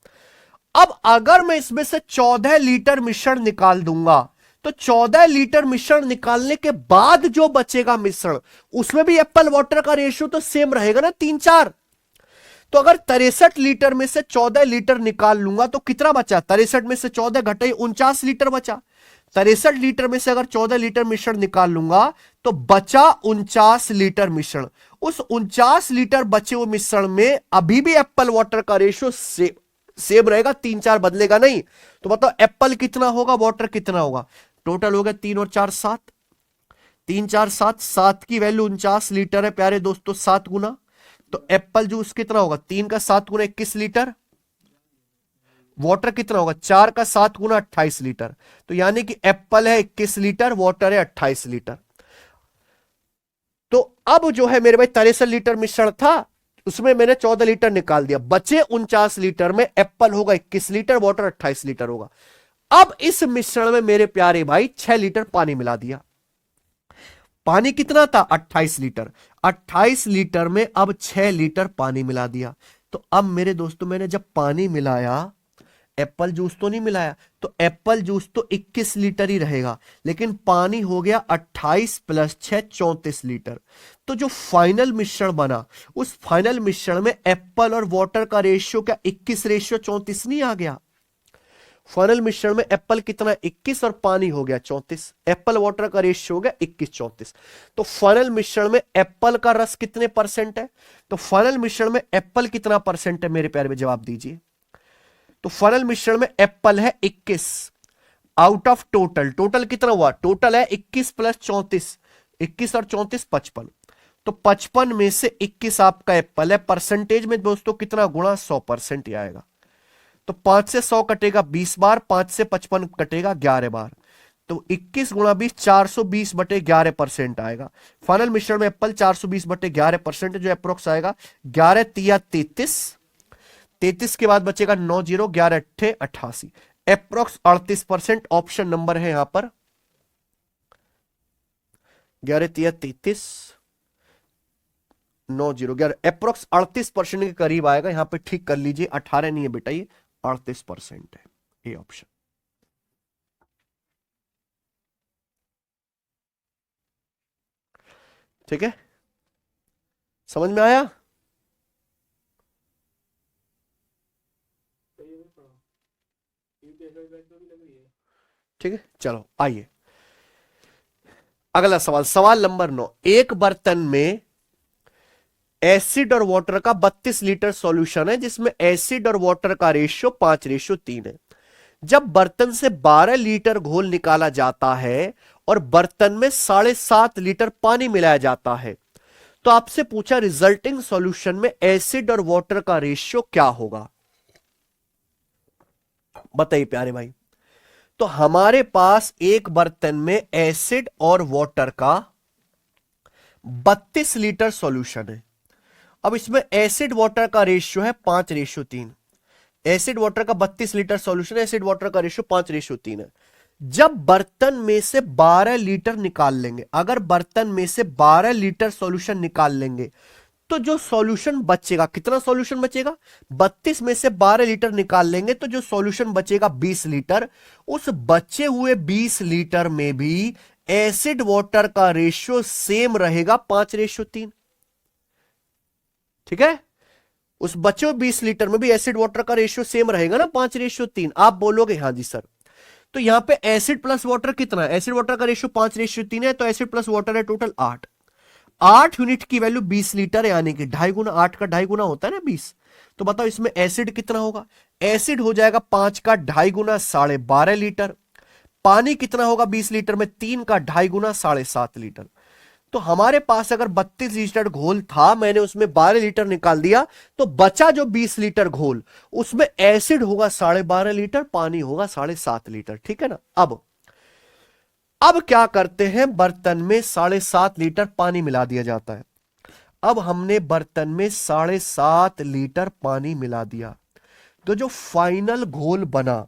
अब अगर मैं इसमें से 14 लीटर मिश्रण निकाल दूंगा तो 14 लीटर मिश्रण निकालने के बाद जो बचेगा मिश्रण, उसमें भी एप्पल वाटर का रेशियो तो सेम रहेगा ना, 3:4। तो अगर 63 लीटर में से 14 लीटर निकाल लूंगा तो कितना बचा? 63 में से 14 घटाई 49 लीटर बचा। 63 लीटर में से अगर 14 लीटर मिश्रण निकाल लूंगा तो बचा 49 लीटर मिश्रण। उस 49 लीटर बचे हुए मिश्रण में अभी भी एप्पल वाटर का रेशियो सेम रहेगा, 3 4 बदलेगा नहीं। तो बताओ एप्पल कितना होगा, वाटर कितना होगा। टोटल हो गया 3 और 4 7, 3 4 7, 7 की वैल्यू 49 लीटर है प्यारे दोस्तों, 7 गुना। तो एप्पल जूस कितना होगा, 3 का 7 गुना 21 लीटर। वाटर कितना होगा, 4 का 7 गुना 28 लीटर। तो यानी कि एप्पल है 21 लीटर, वाटर है 28 लीटर। तो अब जो है मेरे भाई 63 लीटर मिश्रण था, उसमें मैंने 14 लीटर निकाल दिया, बचे 49 लीटर में एप्पल होगा 21 लीटर, वाटर 28 लीटर होगा। अब इस मिश्रण में मेरे प्यारे भाई 6 लीटर पानी मिला दिया। पानी कितना था, 28 लीटर। 28 लीटर में अब 6 लीटर पानी मिला दिया। तो अब मेरे दोस्तों मैंने जब पानी मिलाया, एप्पल जूस तो नहीं मिलाया, तो एप्पल जूस तो 21 लीटर ही रहेगा, लेकिन पानी हो गया 28 प्लस 6 34 लीटर। तो जो फाइनल मिश्रण बना, उस फाइनल मिश्रण में एप्पल और वाटर का रेशियो क्या 21:34 नहीं आ गया। फाइनल मिश्रण में एप्पल कितना 21 और पानी हो गया 34, एप्पल वाटर का रेशियो हो गया 21:34। तो फाइनल मिश्रण में एप्पल का रस कितने परसेंट है, तो फाइनल मिश्रण में एप्पल कितना परसेंट है मेरे प्यारे में, जवाब दीजिए। तो फाइनल मिश्रण में एप्पल है 21 आउट ऑफ टोटल। टोटल कितना हुआ, टोटल है 21 प्लस 34, 21 और 34 55। तो 55 में से 21 आपका एप्पल है। परसेंटेज में दोस्तों कितना गुणा, 100% ही आएगा। तो 5 से 100 कटेगा 20 बार, 5 से 55 कटेगा 11 बार। तो 21 गुणा 20 420/11% आएगा। फाइनल मिश्रण में एप्पल 420/11% जो अप्रोक्स आएगा। 11 तिया 33, 33 के बाद बचेगा 9 0, 11 अट्ठे 88, अप्रोक्स 38%। ऑप्शन नंबर है यहां पर 11 तिया 33, 9 0 11, अप्रोक्स 38% के करीब आएगा। यहां पे ठीक कर लीजिए, 18 नहीं है बेटा, ये 38% है, ये ऑप्शन। ठीक है, समझ में आया। ठीक है, चलो आइए अगला सवाल। सवाल नंबर 9। एक बर्तन में एसिड और वाटर का 32 लीटर सॉल्यूशन है, जिसमें एसिड और वाटर का रेशियो 5:3 है। जब बर्तन से 12 लीटर घोल निकाला जाता है और बर्तन में 7.5 लीटर पानी मिलाया जाता है, तो आपसे पूछा रिजल्टिंग सॉल्यूशन में एसिड और वाटर का रेशियो क्या होगा। बताइए प्यारे भाई। तो हमारे पास एक बर्तन में एसिड और वाटर का 32 लीटर सॉल्यूशन है। अब इसमें एसिड वाटर का रेशियो है 5:3। एसिड वाटर का 32 लीटर सॉल्यूशन है, एसिड वाटर का रेशियो 5:3 है। जब बर्तन में से 12 लीटर निकाल लेंगे, अगर बर्तन में से 12 लीटर सॉल्यूशन निकाल लेंगे, तो जो सॉल्यूशन बचेगा, कितना सॉल्यूशन बचेगा, 32 में से 12 लीटर निकाल लेंगे तो जो सॉल्यूशन बचेगा 20 लीटर। उस बचे हुए 20 लीटर में भी एसिड वाटर का रेशियो सेम रहेगा 5:3। ठीक है, उस बचे हुए 20 लीटर में भी एसिड वाटर का रेशियो सेम रहेगा ना, 5:3। आप बोलोगे हाँ जी सर। तो यहां पे एसिड प्लस वाटर कितना है, एसिड वाटर का रेशियो 5:3 है, तो एसिड प्लस वाटर है टोटल 8। 8 यूनिट की वैल्यू 20 लीटर है, यानी कि 2.5 गुना, 8 का 2.5 गुना होता है ना 20। तो बताओ इसमें एसिड कितना होगा, एसिड हो जाएगा 5 का 2.5 गुना 12.5 लीटर। पानी कितना होगा 20 लीटर में, 3 का 2.5 गुना 7.5 लीटर। तो हमारे पास अगर 32 लीटर घोल था, मैंने उसमें 12 लीटर निकाल दिया, तो बचा जो 20 लीटर घोल, उसमें एसिड होगा 12.5 लीटर, पानी होगा 7.5 लीटर। ठीक है ना। अब क्या करते हैं, बर्तन में 7.5 लीटर पानी मिला दिया जाता है। अब हमने बर्तन में 7.5 लीटर पानी मिला दिया, तो जो फाइनल घोल बना,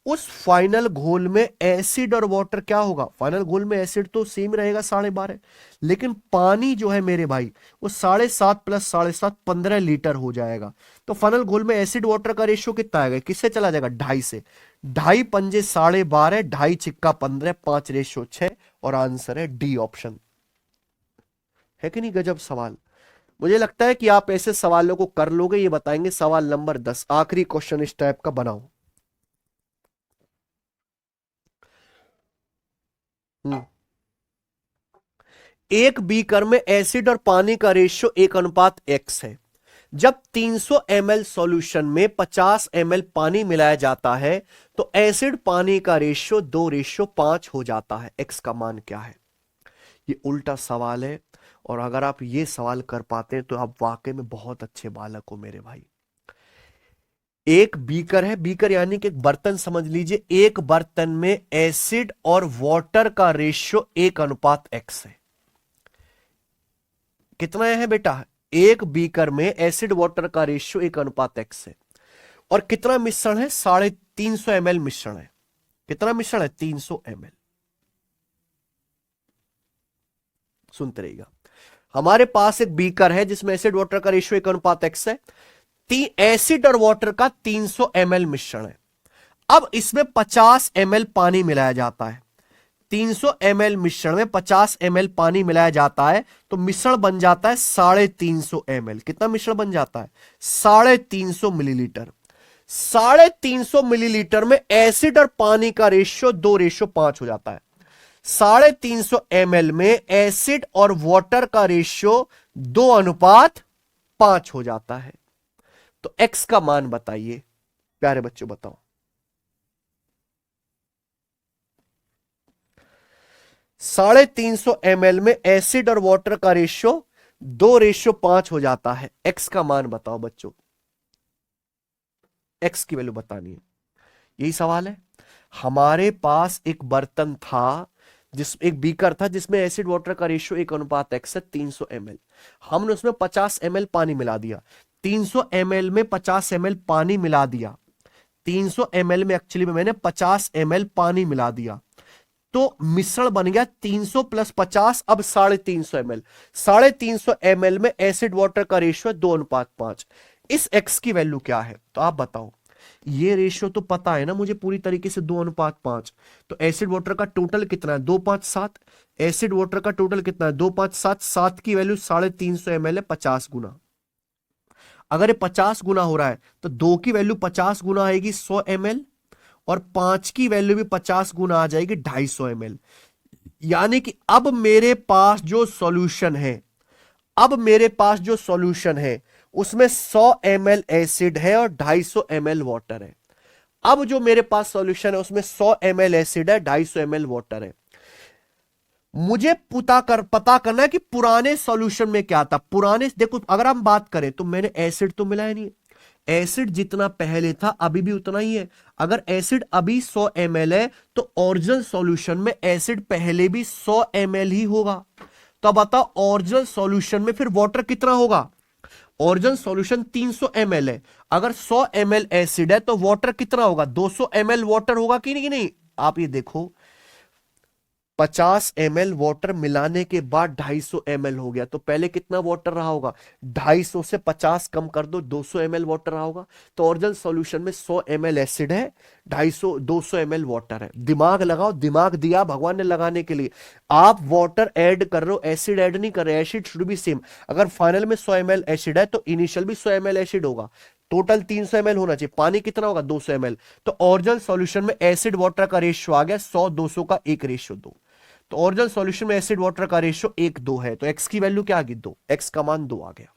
उस फाइनल घोल में एसिड और वाटर क्या होगा, फाइनल घोल में एसिड तो सेम रहेगा 12.5, लेकिन पानी जो है मेरे भाई वो 7.5 प्लस 7.5 15 लीटर हो जाएगा। तो फाइनल घोल में एसिड वाटर का रेशियो कितना आएगा, किससे चला जाएगा, 2.5 से। 2.5 पंजे 12.5, 2.5 छिक्का 15, 5:6, और आंसर है डी ऑप्शन। है कि नहीं गजब सवाल। मुझे लगता है कि आप ऐसे सवालों को कर लोगे, ये बताएंगे। सवाल नंबर 10, आखिरी क्वेश्चन इस टाइप का बनाओ। हम्म एक बीकर में एसिड और पानी का रेशियो 1:x है। जब 300 ml सॉल्यूशन में 50 ml पानी मिलाया जाता है तो एसिड पानी का रेशियो 2:5 हो जाता है। एक्स का मान क्या है? ये उल्टा सवाल है, और अगर आप ये सवाल कर पाते हैं तो आप वाकई में बहुत अच्छे बालक हो मेरे भाई। एक बीकर है, बीकर यानी कि एक बर्तन समझ लीजिए, एक बर्तन में एसिड और वाटर का रेशियो 1:x है। कितना है बेटा? एक बीकर में एसिड वाटर का रेशियो 1:x है। और कितना मिश्रण है? 350 ml मिश्रण है। कितना मिश्रण है? 300 ml। सुनते रहिएगा। हमारे पास एक बीकर है जिसमें एसिड वाटर का रेशियो 1:x है। एसिड और वाटर का 300 ml मिश्रण है। अब इसमें 50 ml पानी मिलाया जाता है। 300 ml मिश्रण में 50 ml पानी मिलाया जाता है तो मिश्रण बन जाता है 350 ml। कितना मिश्रण बन जाता है? 350 मिलीलीटर। 350 मिलीलीटर में एसिड और पानी का रेशियो 2:5 हो जाता है। 350 ml में एसिड और वाटर का रेशियो 2:5 हो जाता है। तो एक्स का मान बताइए प्यारे बच्चों, बताओ। 350 ml में एसिड और वाटर का रेशियो 2:5 हो जाता है। एक्स का मान बताओ बच्चों, एक्स की वैल्यू बतानी है। यही सवाल है। हमारे पास एक बर्तन था, एक बीकर था जिसमें एसिड वाटर का रेशियो 1:x है, 300 ml। हमने उसमें 50 ml पानी मिला दिया। 300 ml में 50 ml पानी मिला दिया। 300 ml में एक्चुअली में मैंने 50 ml पानी मिला दिया तो मिश्रण बन गया 300 + 50, अब 350 ml। 350 ml में एसिड वाटर का रेशियो 2:5। इस एक्स की वैल्यू क्या है? तो आप बताओ। ये रेशियो तो पता है ना मुझे पूरी तरीके से, 2:5। तो एसिड वाटर का टोटल कितना है? 2, 5, 7। एसिड वाटर का टोटल कितना है? 2, 5, 7। 7 की वैल्यू 350 ml है, 50 गुना। अगर ये 50 गुना हो रहा है तो 2 की वैल्यू 50 गुना आएगी 100 ml, और 5 की वैल्यू भी 50 गुना आ जाएगी 250 ml। यानी कि अब मेरे पास जो सॉल्यूशन है, उसमें 100 ml एसिड है और 250 ml वाटर है। अब जो मेरे पास सॉल्यूशन है उसमें 100 ml एसिड है, 250 ml वाटर है। मुझे पता करना है कि पुराने सॉल्यूशन में क्या था। पुराने, देखो अगर हम बात करें तो मैंने एसिड तो मिलाया नहीं। एसिड जितना पहले था अभी भी उतना ही है। अगर एसिड अभी 100 ml है तो ओरिजिनल सॉल्यूशन में एसिड पहले भी 100 ml ही होगा। तो अब बताओ ओरिजिनल सॉल्यूशन में फिर वाटर कितना होगा? ओरिजिनल सॉल्यूशन 300 ml है। अगर 100 ml एसिड है तो वाटर कितना होगा? 200 ml वाटर होगा कि नहीं? आप ये देखो, 50 ml वाटर मिलाने के बाद 250 ml हो गया। तो पहले कितना वाटर रहा होगा? 250 से 50 कम कर दो, 200 ml वाटर रहा होगा। तो ओरिजिनल सॉल्यूशन में 100 ml एसिड है, 200 ml वाटर है। दिमाग लगाओ, दिमाग दिया भगवान ने लगाने के लिए। आप वाटर ऐड कर रहे हो, एसिड ऐड नहीं कर रहे। Acid should be same. अगर फाइनल में 100 ml एसिड है तो इनिशियल भी 100 ml एसिड होगा। टोटल 300 ml होना चाहिए। पानी कितना होगा? 200 ml। तो ओरिजिनल सॉल्यूशन में एसिड वाटर का रेशियो आ गया 100 200 का 1:2। तो ओरिजिनल सॉल्यूशन में एसिड वाटर का रेशियो 1:2 है। तो एक्स की वैल्यू क्या आ गई? 2। एक्स का मान 2 आ गया।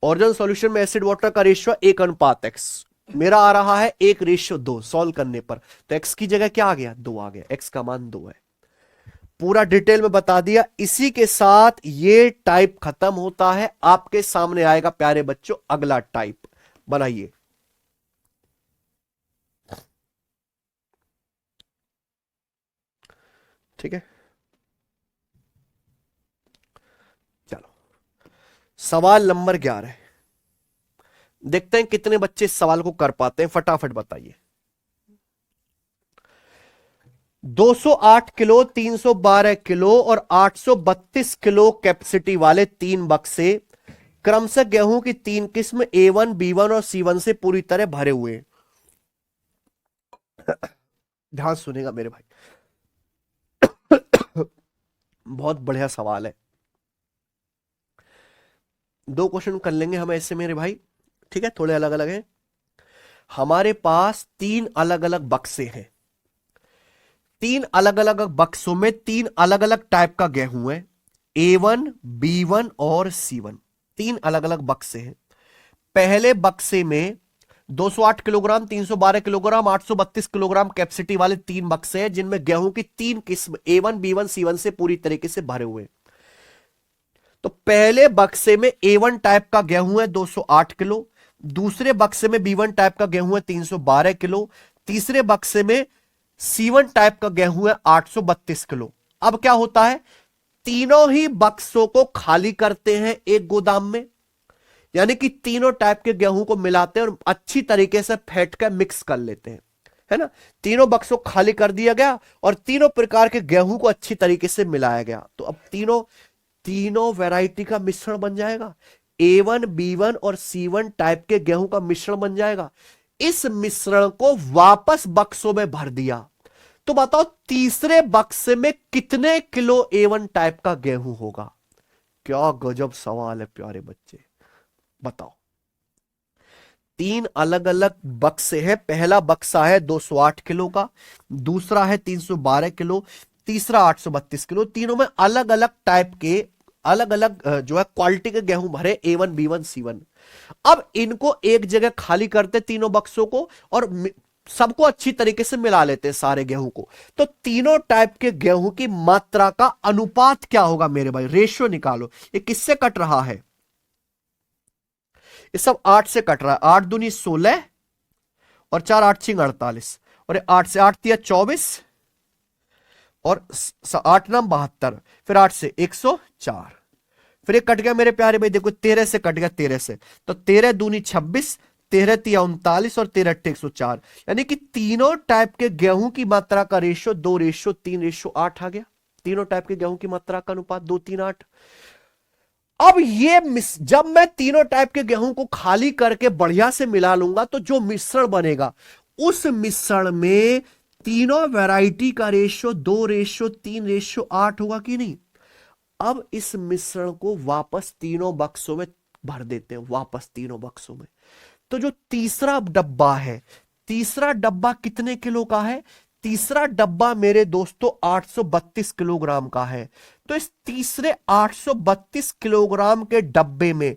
ओरिजिनल सॉल्यूशन में एसिड वाटर का रेशियो 1:x, मेरा आ रहा है 1:2 सॉल्व करने पर। तो एक्स की जगह क्या आ गया? 2 आ गया। एक्स का मान 2 है। पूरा डिटेल में बता दिया। इसी के साथ ये टाइप खत्म होता है। आपके सामने आएगा प्यारे बच्चों अगला टाइप। बनाइए। ठीक है, चलो सवाल नंबर 11 देखते हैं कितने बच्चे इस सवाल को कर पाते हैं। फटाफट बताइए। 208 किलो, 312 किलो और 832 किलो कैपेसिटी वाले 3 बक्से क्रमशः गेहूं की 3 किस्म A1, B1 और C1 से पूरी तरह भरे हुए हैं। ध्यान सुनेगा मेरे भाई, बहुत बढ़िया सवाल है। 2 क्वेश्चन कर लेंगे हम ऐसे मेरे भाई, ठीक है, थोड़े अलग अलग हैं। हमारे पास 3 अलग अलग बक्से हैं। 3 अलग अलग बक्सों में 3 अलग अलग टाइप का गेहूं है, A1, B1 और C1। तीन अलग अलग बक्से हैं। पहले बक्से में 208 किलोग्राम, 312 किलोग्राम, 832 किलोग्राम कैपेसिटी वाले तीन बक्से हैं, जिनमें गेहूं की तीन किस्म A1, B1, C1 से पूरी तरीके से भरे हुए हैं। तो पहले बक्से में A1 टाइप का गेहूं है 208 किलो, दूसरे बक्से में B1 टाइप का गेहूं है 312 किलो, तीसरे बक्से में C1 टाइप का गेहूं है 832 किलो। अब क्या होता है, तीनों ही बक्सों को खाली करते हैं एक गोदाम में, यानी कि तीनों टाइप के गेहूं को मिलाते हैं और अच्छी तरीके से फेंट कर मिक्स कर लेते हैं, है ना। तीनों बक्सों खाली कर दिया गया और तीनों प्रकार के गेहूं को अच्छी तरीके से मिलाया गया। तो अब तीनों वैरायटी का मिश्रण बन जाएगा। A1, B1 और C1 टाइप के गेहूं का मिश्रण बन जाएगा। इस मिश्रण को वापस बक्सों में भर दिया। तो बताओ तीसरे बक्से में कितने किलो A1 टाइप का गेहूं होगा। क्या गजब सवाल है प्यारे बच्चे, बताओ। तीन अलग अलग बक्से हैं। पहला बक्सा है 208 किलो का, दूसरा है 312 किलो, तीसरा 832 किलो। तीनों में अलग अलग टाइप के, अलग अलग जो है क्वालिटी के गेहूं भरे, A1, B1, C1। अब इनको एक जगह खाली करते तीनों बक्सों को और सबको अच्छी तरीके से मिला लेते हैं सारे गेहूं को। तो तीनों टाइप के गेहूं की मात्रा का अनुपात क्या होगा मेरे भाई, रेशियो निकालो। ये किससे कट रहा है, ये सब 8 से कट रहा है। 8 दूनी 16 और 4 8 छिंग 48, और 8 से 8 तिया 24 और 8 नाम 72, फिर 8 से 104, फिर ये कट गया मेरे प्यारे भाई, देखो 13 से कट गया 13 से, तो 13 दूनी 26, 13 तिया 39 और 13 अट्ठे 104, यानी कि तीनों टाइप के गेहूं की मात्रा का रेशियो 2:3:8 आ गया। तीनों टाइप के गेहूं की मात्रा का अनुपात 2:3:8। अब ये जब मैं तीनों टाइप के गेहूं को खाली करके बढ़िया से मिला लूंगा, तो जो मिश्रण बनेगा उस मिश्रण में तीनों वैरायटी का रेशियो 2:3:8 होगा कि नहीं। अब इस मिश्रण को वापस तीनों बक्सों में भर देते हैं, वापस तीनों बक्सों में। तो जो तीसरा डब्बा है, तीसरा डब्बा कितने किलो का है, तीसरा डब्बा मेरे दोस्तों 832 किलोग्राम का है। तो इस तीसरे 832 किलोग्राम के डब्बे में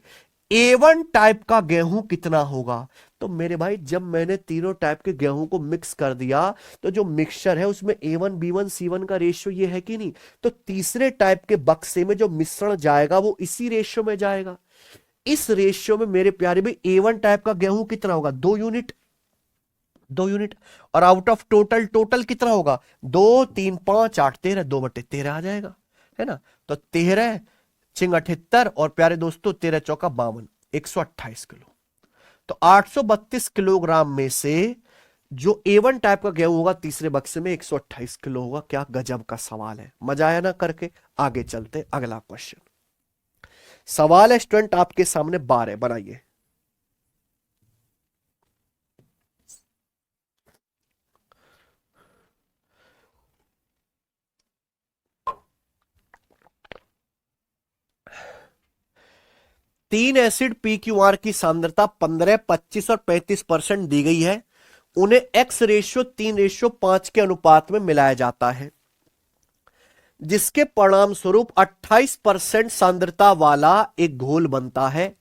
A1 टाइप का गेहूं कितना होगा। तो मेरे भाई जब मैंने तीनों टाइप के गेहूं को मिक्स कर दिया, तो जो मिक्सचर है उसमें A1, B1, C1 का रेशियो ये है कि नहीं। तो तीसरे टाइप के बक्से में जो मिश्रण जाएगा वो इसी रेशियो में जाएगा। इस रेशियो में मेरे प्यारे भाई A1 टाइप का गेहूं कितना होगा, 2 यूनिट, 2 यूनिट। और आउट ऑफ टोटल कितना होगा, 2 3 5 8 13, 2/13 आ जाएगा, है ना। तो 13 छिंग 78 और प्यारे दोस्तों 13 चौका 52, 128 किलो। तो 832 किलोग्राम में से जो A1 टाइप का गेहूं होगा तीसरे बक्से में 128 किलो होगा। क्या गजब का सवाल है, मजा आया ना करके। आगे चलते अगला क्वेश्चन। सवाल है स्टूडेंट आपके सामने 12, बनाइए। तीन एसिड PQR की सांद्रता 15, 25 और 35% दी गई है। उन्हें X:3:5 के अनुपात में मिलाया जाता है, जिसके परिणाम स्वरूप 28% सांद्रता वाला एक घोल बनता है।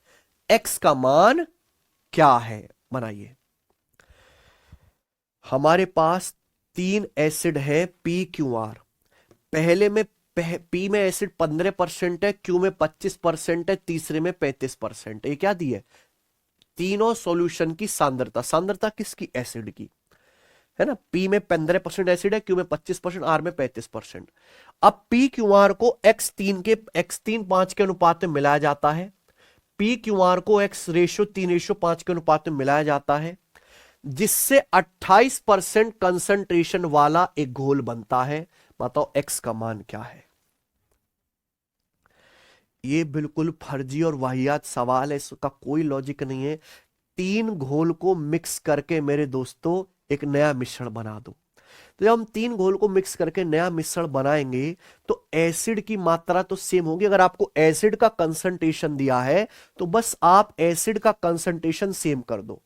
X का मान क्या है, बनाइए। हमारे पास तीन एसिड है PQR। पहले में P में एसिड 15% है, Q में 25% है, तीसरे में 35% है। ये क्या दी है, तीनों सॉल्यूशन की सांद्रता। सांद्रता किसकी, एसिड की, है ना। P में 15% एसिड है, Q में 25%, R में 35%। अब PQR को X:3:5 के अनुपात में मिलाया जाता है। PQR को X:3:5 के अनुपात में मिलाया जाता है, जिससे 28% कंसंट्रेशन वाला एक घोल बनता है। बताओ X का मान क्या है। ये बिल्कुल फर्जी और वाहियात सवाल है, इसका कोई लॉजिक नहीं है। तीन घोल को मिक्स करके मेरे दोस्तों एक नया मिश्रण बना दो। तो जब हम तीन घोल को मिक्स करके नया मिश्रण बनाएंगे तो एसिड की मात्रा तो सेम होगी। अगर आपको एसिड का कंसंट्रेशन दिया है तो बस आप एसिड का कंसंट्रेशन सेम कर दो।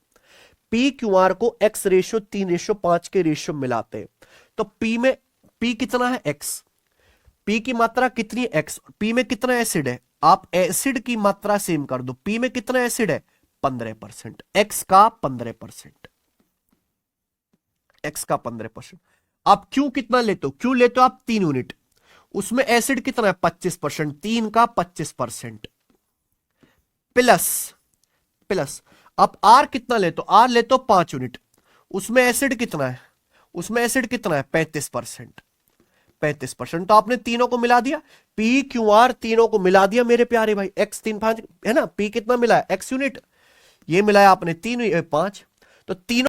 PQR को X:3:5 के रेशियो मिलाते हैं। तो P कितना है, X। P की मात्रा कितनी है, X। P में कितना एसिड है, आप एसिड की मात्रा सेम कर दो, पी में कितना एसिड है 15%, एक्स का 15%, एक्स का 15%। आप क्यू कितना लेते हो, क्यू लेते हो आप 3 यूनिट, उसमें एसिड कितना है 25%, 3 का 25%, प्लस प्लस आप आर कितना लेते हो, आर लेते हो 5 यूनिट, उसमें एसिड कितना है, उसमें एसिड कितना है 35%, 35%। तो आपने तीनों को मिला दिया, पी क्यू आर तीनों को मिला दिया मेरे प्यारे भाई, एक्स 3 5 है ना, पी कितना मिला है एक्स यूनिट, ये मिलाया आपने 3 5, तो तीनों